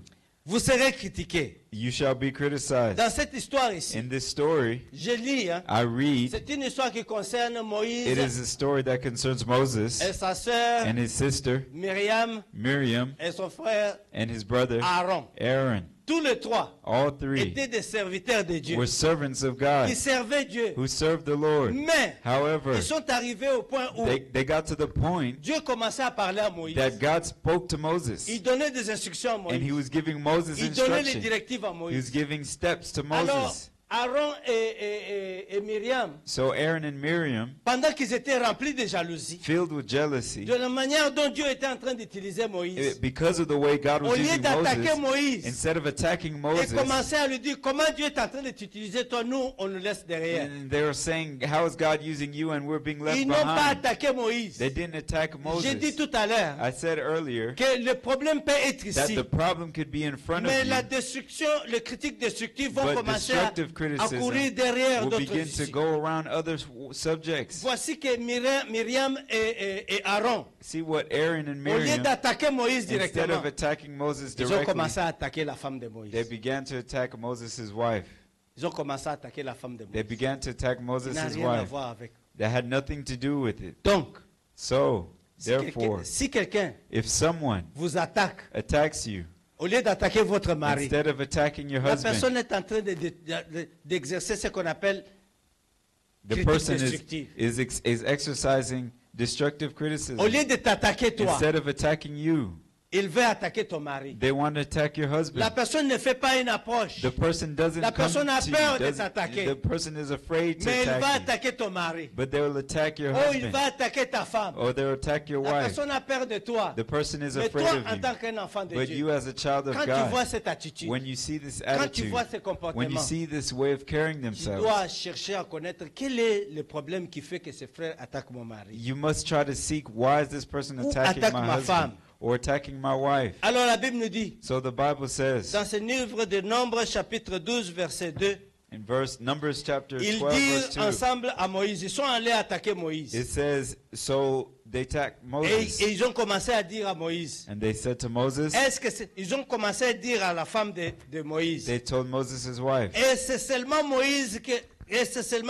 Vous serez critiqués. You shall be criticized. Dans cette histoire ici, In this story, je lis, hein, I read, c'est une histoire qui concerne it Moïse is a story that concerns Moses et sa sœur and his sister Myriam Miriam et son frère and his brother Aaron. Aaron. Tous les trois All three étaient des serviteurs de Dieu were servants of God qui servaient Dieu. who served the Lord. Mais However, ils sont arrivés au point où they got to the point Dieu commençait à parler à Moïse. that God spoke to Moses Il donnait des instructions à and he Moïse. was giving Moses Il donnait les instructions. directives à He was Moïse. giving steps to Alors, Moses. Aaron et Myriam, So Aaron and Miriam, pendant qu'ils étaient remplis de jalousie, filled with jealousy, de la manière dont Dieu était en train d'utiliser Moïse, because of the way God au was lieu using d'attaquer Moses, Moïse instead of attacking et Moses, commencer à lui dire comment Dieu est en train de t'utiliser, toi, nous, on nous laisse derrière. and they were saying, how is God using you and we're being left Ils n'ont pas behind? attaqué Moïse. They didn't attack J'ai dit Moses. tout à l'heure I said earlier que le problème peut être that ici. the problem could be in front Mais of la you, destruction, les critiques destructives vont but commencer destructive à courir criticism derrière will d'autres begin to issues. go around other subjects. Voici que Myriam et Aaron, See what Aaron and au lieu Miriam, d'attaquer Moïse instead directement, of attacking Moses ils ont directly, commencé à attaquer la femme de Moïse. they began to attack Moses' wife. Ils ont commencé à attaquer la femme de They Moïse. began to attack Ça n'a Moses' rien à wife. voir avec. That had nothing to do with it. Donc, So, si therefore, quelqu'un if someone vous attaque, attacks you, au lieu d'attaquer votre mari, instead of attacking your la husband, personne est en train d'exercer ce qu'on appelle the critique person destructive. is exercising destructive criticism. Au lieu de t'attaquer toi, Instead of attacking you, il veut attaquer ton mari. they want to attack your La husband. personne ne fait pas une approche, The person doesn't La come personne a to peur you. de t'attaquer. The person is afraid to mais il va attack you. attaquer ton mari. But they will attack your Oh, il husband. va attaquer ta femme. Or they will attack your La wife. personne a peur de toi. The person is Mais afraid toi, of en you. tant qu'un enfant de But Dieu, you as a child of quand tu vois God, cette attitude, when you see this quand tu attitude, vois ce when you comportement, see this way of carrying tu themselves, dois chercher à connaître quel est le problème qui fait que ce frère attaque mon mari. you must try to seek, why is this person Ou attacking attaque my ma husband? femme. or attacking my wife. Alors la Bible nous dit, So the Bible says dans ce livre de Nombres, chapitre 12, verset 2, in Numbers chapter ils 12 verse disent 2, ensemble à Moïse, ils sont allés attaquer Moïse. it says, so they attacked Et Moses. ils ont commencé à dire à Moïse, And they said to Moses, ils ont commencé à dire à la femme de Moïse, they told Moses' wife. et c'est seulement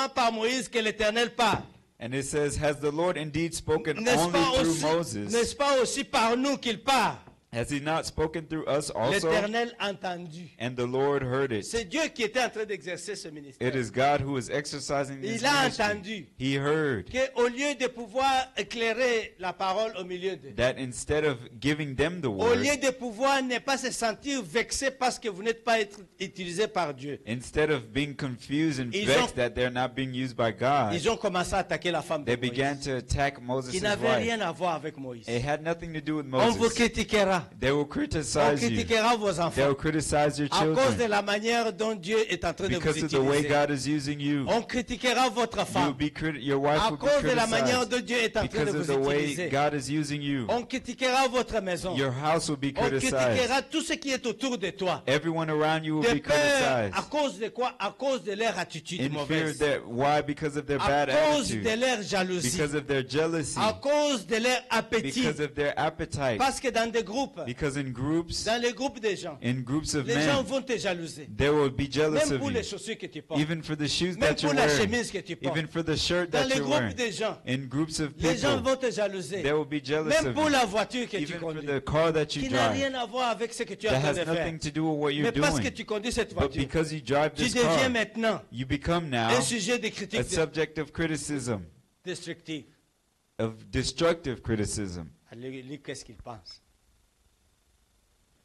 par Moïse que l'Éternel parle. And it says, has the Lord indeed spoken N'est-ce only pas through aussi, Moses? n'est-ce pas aussi par nous qu'il parle? Has he not spoken through us also? L'Éternel a entendu. And the Lord heard it. C'est Dieu qui était en train d'exercer ce ministère. It is God who is exercising this Il a ministry. entendu He heard qu'au lieu de pouvoir éclairer la parole au milieu d'eux, that instead of giving them the au word, lieu de pouvoir ne pas se sentir vexé parce que vous n'êtes pas utilisé par Dieu, instead of being confused and Ils vexed ont- that they're not being used by God, ils ont commencé à attaquer la femme they de began Moïse, to attack Moses' qui n'avait wife. rien à voir avec Moïse. It had nothing to do with On vous Moses. critiquera. They will On criticize you. critiquera vos They will enfants criticize your à cause de children la manière dont Dieu est en train de vous because of the way utiliser. God is using you. On critiquera votre You'll femme be your wife à will be cause de la manière criticized dont Dieu est en train de because of vous the way utiliser. God is using you. On critiquera votre maison. Your house will be On criticized. critiquera tout ce qui est autour de toi. Everyone around you will De be peur, à criticized. cause de quoi? À cause de leur attitude In fear mauvaise. that why? Because of their À bad cause attitude. de leur jalousie. Because of their jealousy. À cause de leur appétit. Because of their appetite. Parce que dans des groupes, Because in groups, dans les groupes des gens, in groups of les gens men, vont te jalouser. they will be jealous Même of pour you. les chaussures que tu portes. Even for the shoes Même that you're pour la wearing. chemise que tu portes. Even for the shirt Dans that les you're groupes wearing. des gens, In groups of les gens people, vont te jalouser. they will be jealous Même of pour you. la voiture que tu Even for conduis. the car that you Qui n'a drive. rien à voir avec ce que tu es en That train has de faire. nothing to do with what you're Mais parce que doing. tu conduis cette But voiture, because you drive tu this deviens car, maintenant you become now un sujet de a critique subject of criticism, destructive. of destructive criticism. Allez, qu'est-ce qu'ils pensent?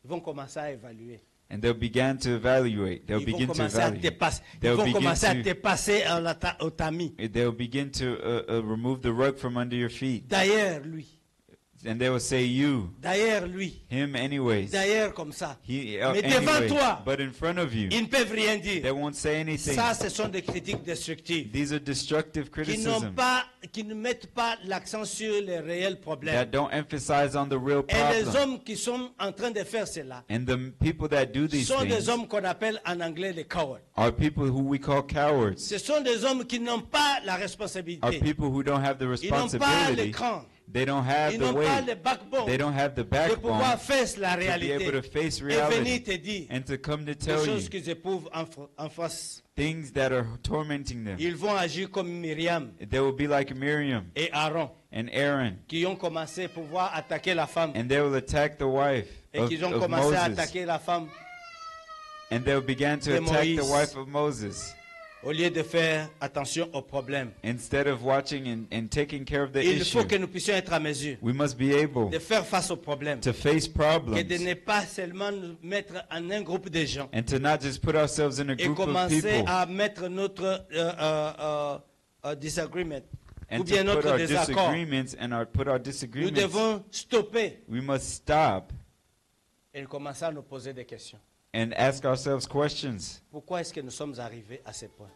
Ils vont commencer à évaluer. And they'll begin to evaluate. They'll Ils vont begin to commencer à evaluate. dépasser. Ils They'll vont begin commencer à to- dépasser au tamis. They'll begin to remove the rug from under your feet. D'ailleurs, lui. And they will say, you, D'ailleurs, lui. him anyways. D'ailleurs, comme ça. He, Mais devant anyway. toi, But in front of you, ils ne peuvent rien they dire. won't say anything. Ça, ce sont des critiques destructives. These are destructive criticisms Qui ne mettent pas l'accent sur les réels problèmes. that don't emphasize on the real Et les problem. hommes qui sont en train de faire cela And the people that do these sont des things hommes qu'on appelle en anglais les cowards. are people who we call cowards, Ce sont des hommes qui n'ont pas la are responsabilité. people who don't have the Ils n'ont pas responsibility. l'écran. They don't have Ils the n'ont pas le weight. backbone They don't have the de pouvoir backbone faire la to be réalité able to face et venir reality te dire and to come to les tell you choses qu'ils éprouvent en face. things that are tormenting them. Ils vont agir comme Myriam They will be like Miriam et Aaron and Aaron, qui ont commencé à pouvoir attaquer la femme and they will attack the wife et qui ont of commencé à Moses, attaquer la femme and they will begin to de attack the Moïse. wife of Moses au lieu de faire attention aux problèmes. instead of watching and taking care of the Il faut issue. que nous puissions être à mesure We must be able de faire face aux problèmes to face et de problems ne pas seulement nous mettre en un groupe de gens and to not just put ourselves in a et group of commencer people à mettre notre disagreement ou and bien to put notre our désaccord. disagreements and put our Nous disagreements. devons stopper We must stop et commencer à nous poser des questions. and ask ourselves questions. Pourquoi est-ce que nous sommes arrivés à ce point?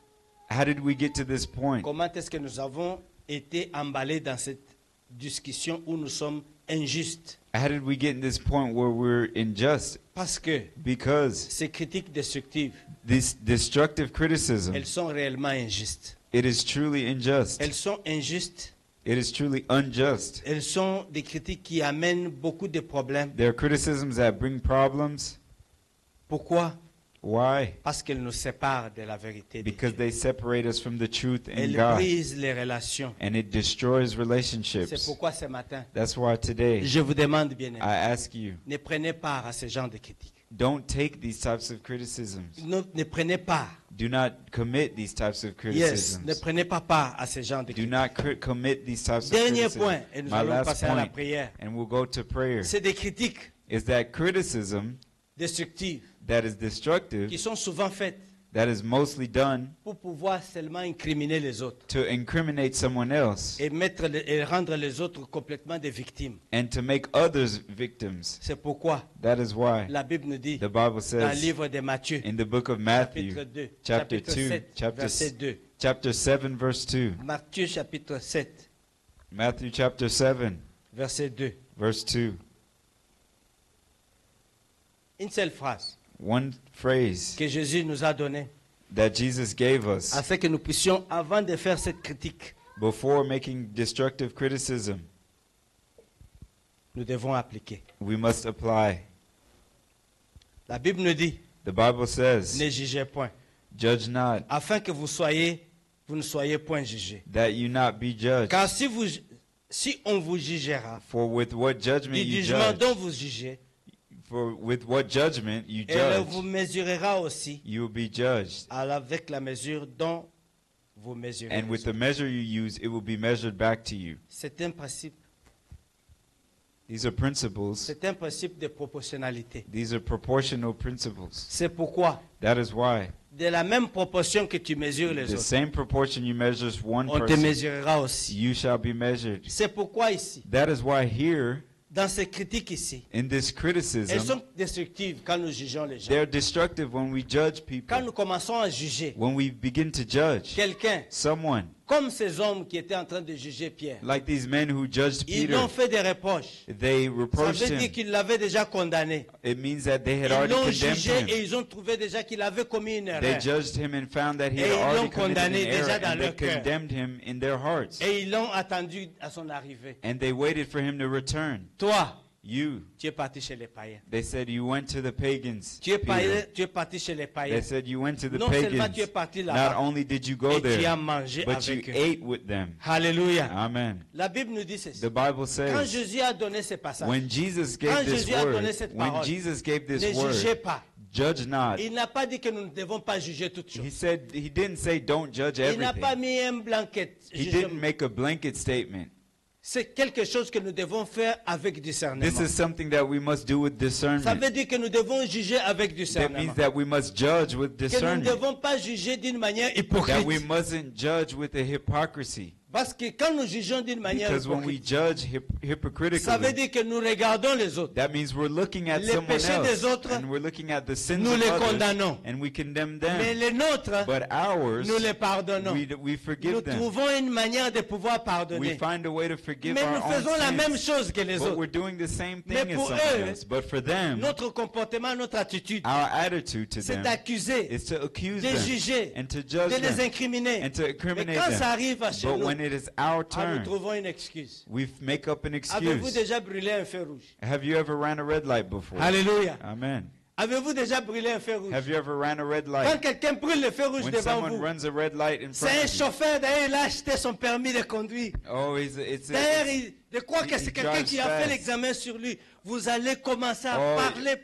How did we get to this point? Comment est-ce que nous avons été emballés dans cette discussion où nous sommes injustes? How did we get in this point where we're unjust? Parce que Because ces critiques destructives, this destructive criticism, elles sont réellement injustes. it is truly unjust. Elles sont injustes. It is truly unjust. Elles sont des critiques qui amènent beaucoup de problèmes. There are criticisms that bring problems. Pourquoi? Why? Parce qu'elles nous séparent de la vérité de Because Dieu. they separate us from the truth in Elles God. brisent les relations. And it destroys C'est relationships. pourquoi ce matin, That's why today je vous demande bien, I ask you, ne prenez part à ce genre de critiques. don't take these types of criticisms. Ne prenez pas. Do not commit these types of Yes, ne criticisms. prenez pas part à ce genre de Do critiques. not commit these types of Dernier criticisms. point, et nous My allons last passer à la point, prière. and we'll go to prayer, C'est des critiques is that criticism destructives that is destructive, qui sont souvent faites that is mostly done pour pouvoir seulement incriminer les autres to incriminate someone else et rendre les autres complètement des victimes. and to make others victims. C'est pourquoi That is why la Bible nous dit the Bible dans le says livre de Matthieu, in the book of chapitre Matthew, 2, chapter chapitre 2, 7, verset 2. chapter 7, verse 2. Matthieu chapitre 7, Matthew chapter 7, verset 2. verse 2. Une seule phrase one phrase que Jésus nous a donnée, that Jesus gave us afin que nous puissions, avant de faire cette critique, before making destructive criticism, nous devons appliquer. we must apply. La Bible nous dit, The Bible says, ne jugez point, judge not, afin que vous ne soyez point jugés. that you not be judged. Car si on vous jugera For with what judgment du you jugement judge, dont vous jugez, for with what judgment you et elle judge, vous mesurera aussi you will be judged. avec la mesure dont vous mesurez. And with les the autres. measure you use, it will be measured back to you. C'est un principe. These are principles. C'est un principe de proportionnalité. These are proportional principles. C'est pourquoi, That is why. de la même proportion que tu mesures les The autres, same proportion you measure one on te person, mesurera aussi. you shall be measured. C'est pourquoi ici, That is why here, dans ces critiques ici, in this elles criticism, sont destructives quand nous jugeons les gens. they're destructive when we judge Quand people. nous commençons à juger When we begin to judge quelqu'un, someone, comme ces hommes qui étaient en train de juger Pierre, like these men who judged ils lui Peter, ont fait des reproches. they Ça reproached veut dire him. qu'ils l'avaient déjà condamné. It means that they had Ils already l'ont condemned jugé him. et ils ont trouvé déjà qu'il avait commis une They erreur. judged him and found that he Et had ils l'ont already committed an condamné error, déjà dans and they leur cœur. condemned him in their hearts. Et ils l'ont attendu à son arrivée. And they waited for him to return. Toi, You, tu es parti chez les païens. they said you went to the pagans. Tu es Peter. parti chez les They païens. said you went to the Non seulement tu es pagans. parti Not là-bas, only did you go et tu as there, mangé but you avec eux. ate with them. Alléluia. Amen. La Bible nous dit ceci. The Bible Quand says, Jésus a donné ces passages, when Jesus Quand gave this Jésus a donné word, cette when parole, Jesus gave ne this jugez word, pas. judge not. Il n'a pas dit que nous ne devons pas juger toutes He choses. said, he didn't say don't judge Il n'a pas everything. mis un blanquet. He didn't make a blanket statement. C'est quelque chose que nous devons faire avec discernement. This is something that we must do with Ça discernment. veut dire que nous devons juger avec That discernement. means that we must judge with Que nous ne discernment. devons pas juger d'une manière That hypocrite. we mustn't judge with a hypocrisy. Parce que quand nous jugeons d'une manière Because when we hypocrite, judge ça veut hypocritically, dire que nous regardons les autres. that means we're looking at Les someone péchés des else autres, and we're looking at the sins nous of les others condamnons. and we condemn Mais them. les nôtres, But ours, nous les pardonnons. we Nous forgive them. trouvons une manière de pouvoir We pardonner. find a way to forgive Mais nous our faisons la own même sins. chose que les But we're autres. doing the same Mais thing as pour someone eux, else. But for them, Notre comportement, notre attitude, our attitude to c'est them d'accuser, is to accuse de them juger, and to de judge les them incriminer. and to Mais incriminate quand ça them. arrive à chez But nous, when it is our nous turn, trouvons une excuse. we make up an Avez-vous excuse. déjà brûlé un feu rouge? Have you ever ran a red light before? Alléluia. Amen. Avez-vous déjà brûlé un feu rouge? Have you ever ran a red Quand light? quelqu'un brûle le feu rouge When devant someone vous, runs a red light in front c'est un of you. chauffeur, d'ailleurs, il a acheté son permis de conduire. Oh, it's D'ailleurs, je crois que he c'est quelqu'un drives qui a fait fast. l'examen sur lui. Vous allez commencer à Oh,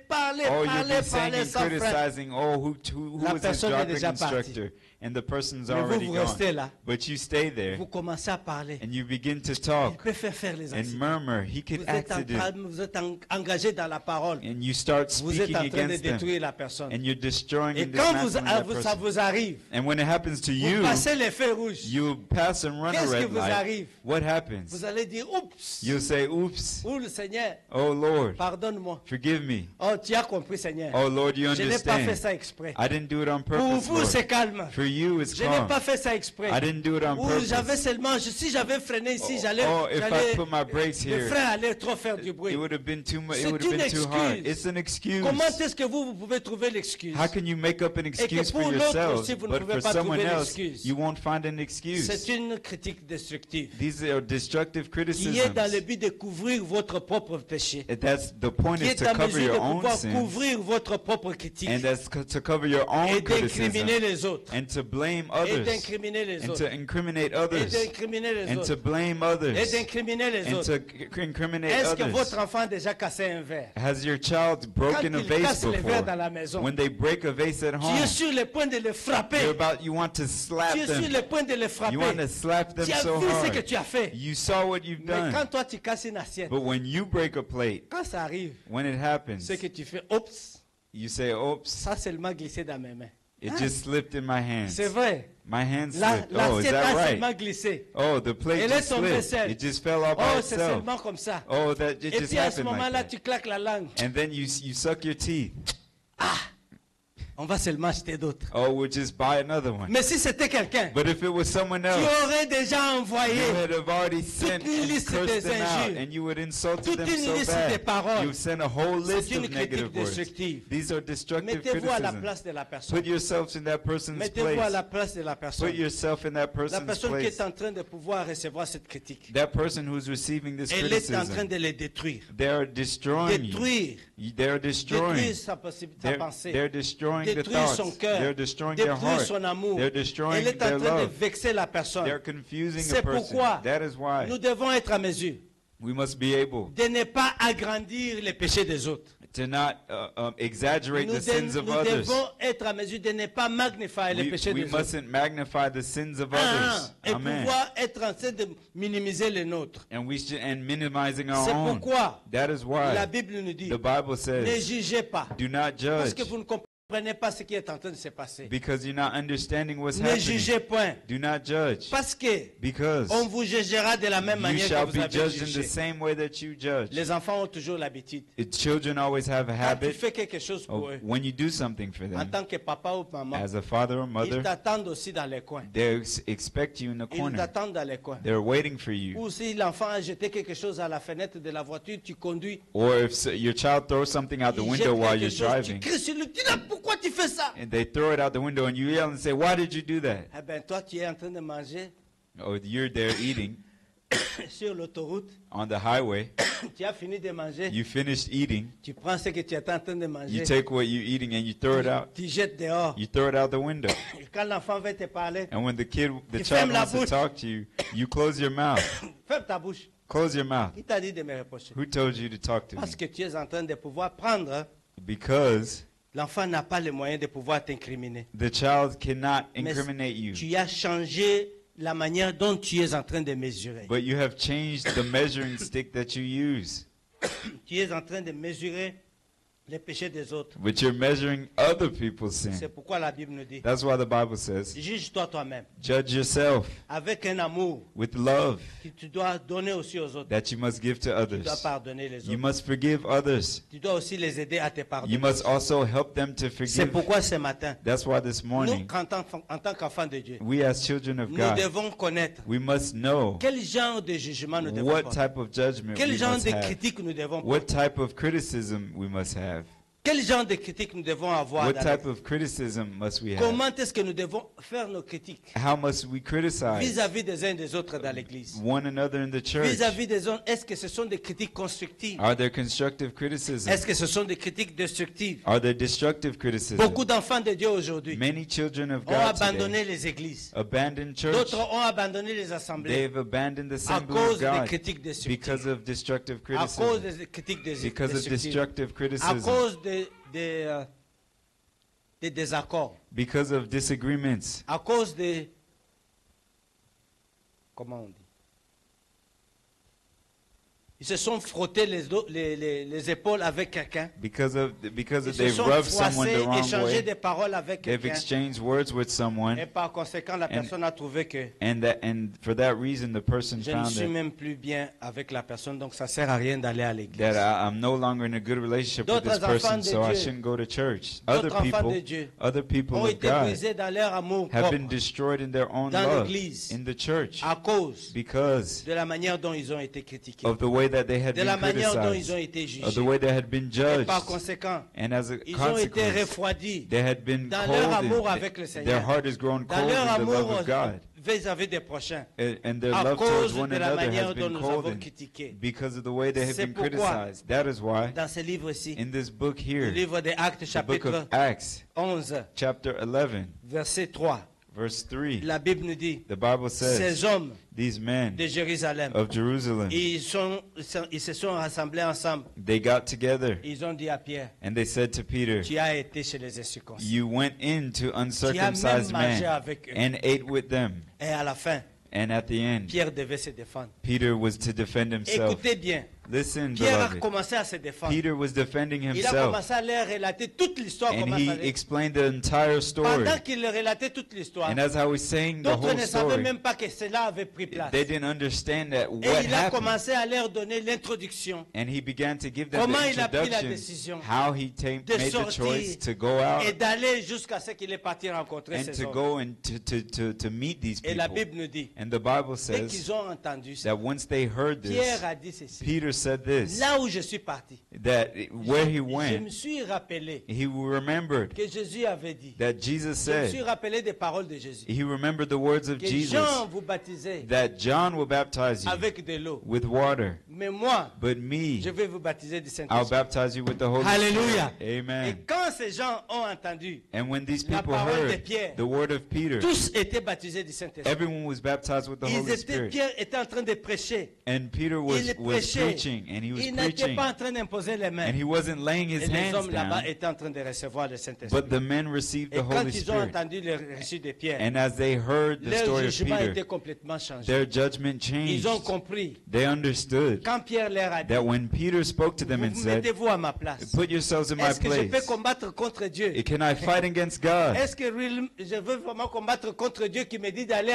parler, oh, you'll be saying and sans frein. criticizing, oh, who La was his personne est driving déjà partie. instructor? And the person's Mais already vous restez gone. là. But you stay there Vous commencez à parler. and you begin to Il talk peut faire les and accidents. murmur. He could Vous êtes, accident. vous êtes engagé dans la parole. And you start Vous êtes speaking en train de against them. détruire la personne. And you're destroying Et and quand dismantling that ça person. vous arrive, And when it happens to vous you, passez les feux rouges, you pass and run a Qu'est-ce qui red vous light. arrive? What happens? vous allez dire, oups, You'll say, oops, oh le Seigneur, oh Lord, pardonne-moi. forgive me. Oh, tu as compris, Seigneur. Oh Lord, you Je n'ai pas fait understand. ça exprès. I didn't do it on Pour purpose, vous, Lord. c'est calme. For you, it's Je n'ai calm. pas fait ça exprès. I didn't do it on Ou j'avais purpose. seulement, si j'avais freiné ici, j'allais, Oh, if I put my brakes le here, frein allait trop faire du bruit. it would have been too much. It C'est would have une been too hard. excuse. It's an excuse. Comment est-ce que vous pouvez trouver l'excuse? How can you make up an excuse for pour l'autre yourself, aussi, vous ne but pouvez for pas someone trouver else, l'excuse. you won't find an excuse? C'est une critique destructive These are destructive qui est criticisms. dans le but de couvrir votre propre péché, And that's the point qui is est to en cover mesure de your own pouvoir sins, couvrir votre propre critique and that's to cover your et own d'incriminer criticism, les autres, and to blame et others, d'incriminer les and autres, to incriminate et others, d'incriminer les and to autres, blame et others, d'incriminer les and autres. to incriminate Est-ce que others. votre enfant a déjà cassé un verre? Has your child Quand broken a il vase casse les verres before? dans la maison, When they break a vase at tu home, es sur le point de le frapper. you want to slap Tu es sur them. le point de le frapper. You want to slap them Tu as so vu ce que hard. tu as fait. You saw what you've Mais quand done. toi tu casses une assiette, But when you break a plate, quand ça arrive, when it happens, c'est que tu fais, oups, you say, oops, ça seulement glissé dans mes mains. it just slipped in my hands. C'est vrai. My hand slipped. Oh, is L'assiette a that seulement right? glissé. Oh, the plate Elle est just tombée slipped. seule. It just fell out by Oh, c'est itself. seulement comme ça. Oh, that it Et just puis à ce happened like moment-là, that. tu claques la langue. And then you suck your teeth. On va seulement acheter d'autres. Oh, we'll just buy another one. Mais si c'était quelqu'un But if it was someone qui else, aurait déjà envoyé you would have already sent une and liste cursed des them out, injures, and you would insult toute them une so liste de bad. paroles, You've sent a whole c'est list une of critique negative words. destructive. These are destructive Mettez-vous à la criticisms. place de la personne. Put yourselves in that person's Mettez-vous à la place. place de la personne. Put yourself in that La person's personne qui place. est en train de pouvoir recevoir cette critique, That person who's receiving this elle est en train criticism, de les détruire. they are destroying you. Détruire. They're Détruire destroying. sa They're pensée. destroying the Détruire thoughts. son cœur. They're destroying their Détruire heart. son amour. They're destroying Elle est en their train de love. vexer la personne. They're confusing a C'est person. pourquoi That is why nous devons être à mesure we must be able de ne pas agrandir les péchés des autres. to not exaggerate Nous, the sins of nous others. devons être à mesure de ne pas magnifier les péchés We des autres. mustn't magnify the sins of others. Et Amen. pouvoir être en train de minimiser les nôtres. And minimizing our C'est own. pourquoi That is la why Bible nous dit, the Bible ne says, jugez pas, do not parce judge que vous ne comprenez pas ce qui est en train de se passer. because you're not understanding what's Ne happening. jugez point, Do not judge parce que because on vous jugera de la même you manière shall que be vous avez judged in the jugé. same way that you judge. Les enfants ont toujours l'habitude. Children always have a Quand tu habit fais quelque chose pour of eux, when you do something for en them, tant que papa ou maman, as a father or ils mother, t'attendent aussi dans les coins. they expect you in the Ils corner. t'attendent dans les coins. They're waiting for you. Ou si l'enfant a jeté quelque chose à la fenêtre de la voiture, tu conduis. Or if your child throws something out the Il jette window while quelque you're chose, tu driving, cries sur lui, dis là, pourquoi tu fais ça? and they throw it out the window and you yell and say, why did you do that? Eh bien, toi, tu es en train de manger Oh, you're there eating sur l'autoroute. on the highway. Tu as fini de manger. You finished eating. Tu prends ce que tu étais en train de You manger. take what you're eating and you throw it out. Tu jettes dehors. You throw it out the window. Et quand l'enfant va te parler, And when the Tu child fermes la wants to bouche. talk to you, you close your mouth. ferme ta bouche. Close your mouth. Qui t'a dit de me reprocher? Who told you to talk to me? Parce que tu es en train de pouvoir prendre. Because L'enfant n'a pas les moyens de pouvoir t'incriminer. the child cannot Mais incriminate you. tu as changé la manière dont tu es en train de mesurer. But you have changed the measuring stick that you use. Tu es en train de mesurer les péchés des autres. But you're measuring other people's C'est sin. pourquoi la Bible nous dit, That's why the Bible says, juge-toi toi-même judge yourself avec un amour with love que tu dois donner aussi aux autres. that you must give to Tu dois others. pardonner les You autres. must forgive others. Tu dois aussi les aider à te You pardonner. must also help them to C'est forgive. pourquoi ce matin, That's why this nous, morning, en tant qu'enfants de Dieu, we as children of nous God, devons connaître we must know quel genre de jugement nous devons what prendre. type of judgment Quel we genre must de have. critique nous devons What prendre. type of criticism we must have. Quel genre de critique nous devons avoir. What dans type la- of criticism must we have? Comment est-ce que nous devons faire nos critiques How must we criticize vis-à-vis des uns et des autres dans l'Église? one another in the church? Vis-à-vis des autres, est-ce que ce sont des critiques constructives? Are there constructive criticisms? Est-ce que ce sont des critiques destructives? Are there destructive criticisms? Beaucoup d'enfants de Dieu aujourd'hui Many children of ont God abandonné today les églises. abandoned church. D'autres ont abandonné les assemblées They've abandoned the à assembly cause of des God critiques because destructives. of destructive À cause criticism, des critiques because of destructives. destructive À criticism, cause des désaccords. because of disagreements, À cause des... Comment on dit? Ils se sont frottés les épaules avec quelqu'un. because Ils se they've sont rubbed someone froissés, the wrong échangé way. des paroles avec They've quelqu'un. exchanged words with Et someone, par conséquent, la personne a trouvé que and for that reason, the person je ne found suis that même plus bien avec la personne, donc ça sert à rien d'aller à l'église. I'm no longer in a good relationship with this D'autres enfants person, de so I Dieu. shouldn't go to church. D'autres enfants de Dieu Other people ont of été God brisés dans leur amour have propre been destroyed in their own dans love l'église in the church à cause because de la manière dont ils ont été critiqués, of the way that they had de la been manière dont ils ont criticized, été of the jugés. way they had been Et judged, par conséquent, and as a ils ont été consequence, refroidis they had been dans leur amour cold. avec le Their Seigneur, heart has grown dans cold leur in the love amour of God, vis-à-vis des prochains, and their à love towards cause one de la another manière has dont been nous avons cold critiqué. because of the way they have C'est been pourquoi, criticized. That is why, dans ce livre-ci, in this book le here, livre des Actes, the book chapitre of Acts, 11, chapter 11, verset 3, verse 3, la Bible nous dit, the Bible says, ces hommes these men de Jérusalem, of Jerusalem, ils se sont rassemblés ensemble. they got together Ils ont dit à Pierre, and they said to Peter, tu as été chez les incirconcis. you went into Tu as même uncircumcised mangé men avec eux. and ate with them. Et à la fin, And at the end, Pierre devait se défendre. Peter was to defend himself. Écoutez bien, Listen, Pierre a beloved. commencé à se défendre. Peter was defending Il a himself, commencé à leur relater toute l'histoire. and comment he ça allait. explained the entire story. Pendant qu'il leur relatait toute l'histoire, And as I was saying the d'autres whole ne savaient story, même pas que cela avait pris place. they didn't understand that Et what il a happened. commencé à leur donner l'introduction And he began to give them Comment the il a pris la introduction, décision how he de made the sortir choice to go out et d'aller jusqu'à ce qu'il est parti rencontrer and ces to hommes. go and to meet these Et la people. Bible nous dit, And the Bible dès says qu'ils ont entendu ça, that once they heard this, Pierre a dit ceci. Peter said this, Là où je suis parti, that where he je me went, suis rappelé he remembered que Jésus avait dit. that Jesus Je me suis said, rappelé des paroles de Jésus. he remembered the words of Que Jesus, Jean vous baptisait that John will baptize you avec de l'eau. with water, Mais moi, but me, je vais vous baptiser du I'll Saint-Esprit. baptize you with the Holy Alléluia. Spirit. Et Amen. quand ces gens ont entendu, And when these la people parole de heard Pierre, the word of Peter, tous étaient baptisés du Saint-Esprit. everyone was baptized with the Holy Spirit. Pierre était en train de prêcher. And Peter was Il prêchait. preaching, and he was Il n'était preaching, pas en train d'imposer les mains. and he wasn't laying his Et les hands hommes là-bas down, étaient en train de recevoir le Saint-Esprit. but the men received Et the quand Holy ils ont Spirit. entendu le récit de Pierre, And as they heard the leur story of jugement Peter, était complètement changé. their judgment Ils changed. ont compris. They understood Quand Pierre leur a dit, that when Peter spoke to them and vous said, mettez-vous à ma place. put yourselves in my Est-ce que je peux place, combattre contre Dieu? can I fight against God? Est-ce que je veux vraiment combattre contre Dieu qui me dit d'aller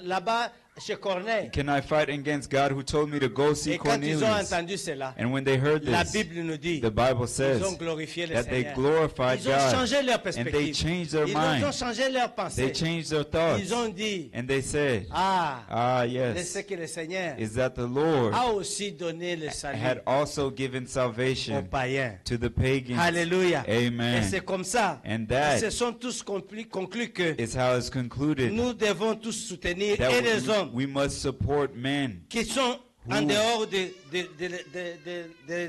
là-bas chez Corneille? Can I fight against God who told me to go see Et quand ils ont Cornelius? entendu cela, And when they heard la this, Bible nous dit, the Bible ils ont says glorifié le that they Seigneur. glorified Ils ont God, changé leur and they perspective. changed their Ils ont mind. changé leur pensée. They changed their thoughts, Ils ont dit, and they said, ah, je yes, sais que le Seigneur is that the Lord a aussi donné le salut had also given aux salvation païens. to the pagans. Alléluia. Et Amen. c'est comme ça. And Ils se that sont tous conclus que is how it's concluded nous devons tous soutenir that et les hommes we must support men qui sont en Who- dehors de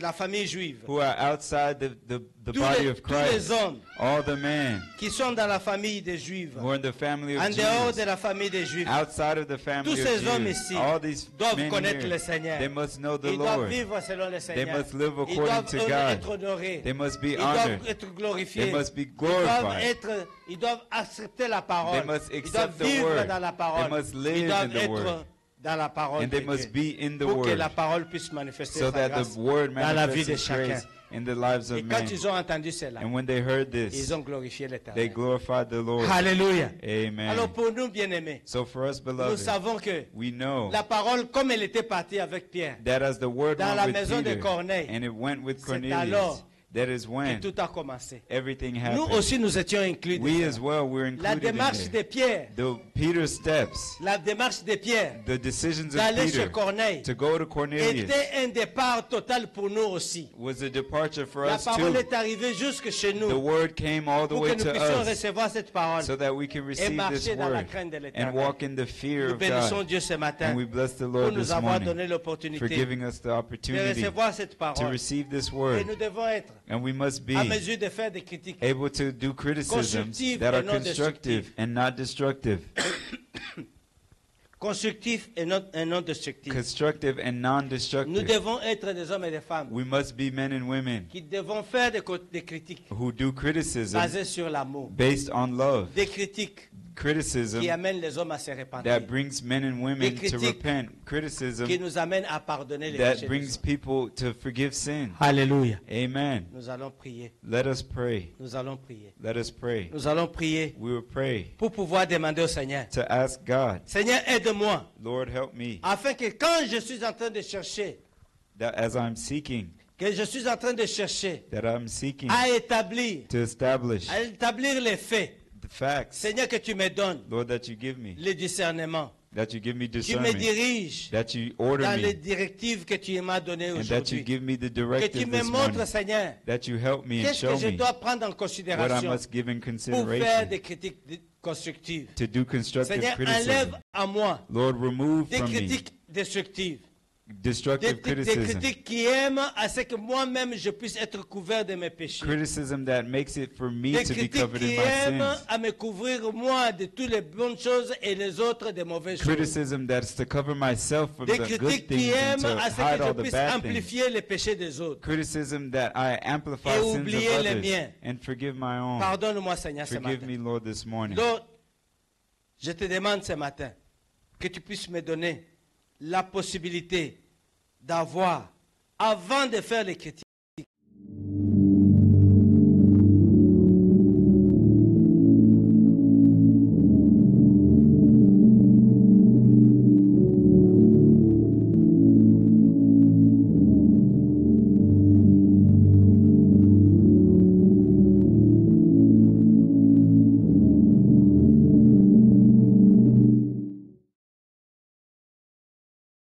la famille juive. who are outside the Tous body les, of tous les Christ. hommes All the men qui sont dans la famille des juifs, who are in the family of en dehors de Jesus, la famille des juifs, outside of the family tous of ces hommes Jesus, ici all these doivent men connaître le here, Seigneur. they must know the Ils doivent Lord. vivre selon le They Seigneur. must live Ils according doivent to God. être honorés. They must be Ils doivent honored. être glorifiés. They must be Ils doivent, glorified. ils doivent accepter la parole. They must Ils doivent accept the vivre word. dans la parole. They must Ils live doivent in the être word. dans la parole And they de must Dieu. be in the Pour que la word, parole puisse manifester so sa that grâce the word dans la vie de manifests His chacun. grace in the lives Et of quand men. ils ont entendu cela, And when they heard ils this, ont glorifié they l'Éternel. glorified the Lord. Alléluia. Amen. Alors pour nous, bien-aimés, So for us, nous beloved, savons que we know la parole, comme elle était partie avec Pierre, that as the word dans went la with maison de Peter, Corneille, and it went with c'est Cornelius, alors that is que when tout a commencé. everything Nous happened. aussi, nous étions inclus. We dedans. as well were La included in démarche there. de Pierre, The Peter's steps, la démarche de Pierre the decisions of d'aller chez Peter Corneille to go to Cornelius était un départ total pour nous aussi. was a departure for La us parole too. est arrivée jusque chez The nous word came all the pour way que nous to puissions us recevoir cette parole. so that we can receive this marcher dans la word crainte de and l'Éternel. walk in the fear Nous of bénissons God. Dieu ce matin And we bless the pour Lord nous this avoir donné morning l'opportunité for giving us the de opportunity recevoir cette to parole. receive this Et word. nous devons être And we must be à mesure de faire des critiques able to do criticisms constructive that et are non constructive destructive. and not destructive. constructifs et non destructifs. Constructive and Nous non-destructive. devons être des hommes et des femmes We must be men and women qui devons faire des critiques who do criticism basées sur l'amour. based on love. Des critiques Criticism qui amènent les hommes à se repentir. that brings men and women Des to critiques repent. Criticism Qui nous amènent à pardonner les that péchés des brings autres. people to forgive sin. Alléluia. Amen. Nous allons prier. Let us pray. Nous allons prier. Let us pray. Nous allons prier We will pray pour pouvoir demander au Seigneur. to ask God, Seigneur, aide-moi Lord, help me, afin que quand je suis en train de chercher, that as I'm seeking, que je suis en train de chercher that I'm seeking à établir les faits, the facts, Seigneur, que tu me donnes Lord, that you give me, le discernement. that you give me Tu me discernment, diriges that you order dans les me, directives que tu m'as données and that you aujourd'hui. give me the Que tu directive me this montres, morning, Seigneur, that you help me and qu'est-ce show que je me dois prendre en what I considération must give in pour faire consideration des critiques constructives. to do constructive Seigneur, criticism. enlève à moi Lord, remove des from me critiques destructives. destructive Des criticism, critiques qui aiment à ce que moi-même je puisse être couvert de mes péchés. criticism that makes it for me Des to be critiques covered qui in my aiment sins, à me couvrir moi de toutes les bonnes choses et les autres de mauvaises choses. criticism that's to cover myself from Des the good critiques qui things and aiment to à ce hide que je all the puisse bad things, amplifier les péchés des autres. criticism that I amplify Et sins of oublier les others miens. and forgive my own. Pardonne-moi, Seigneur, ce Forgive matin. me, Lord, this morning. Lord, je te demande ce matin que tu puisses me donner la possibilité d'avoir avant de faire les critiques,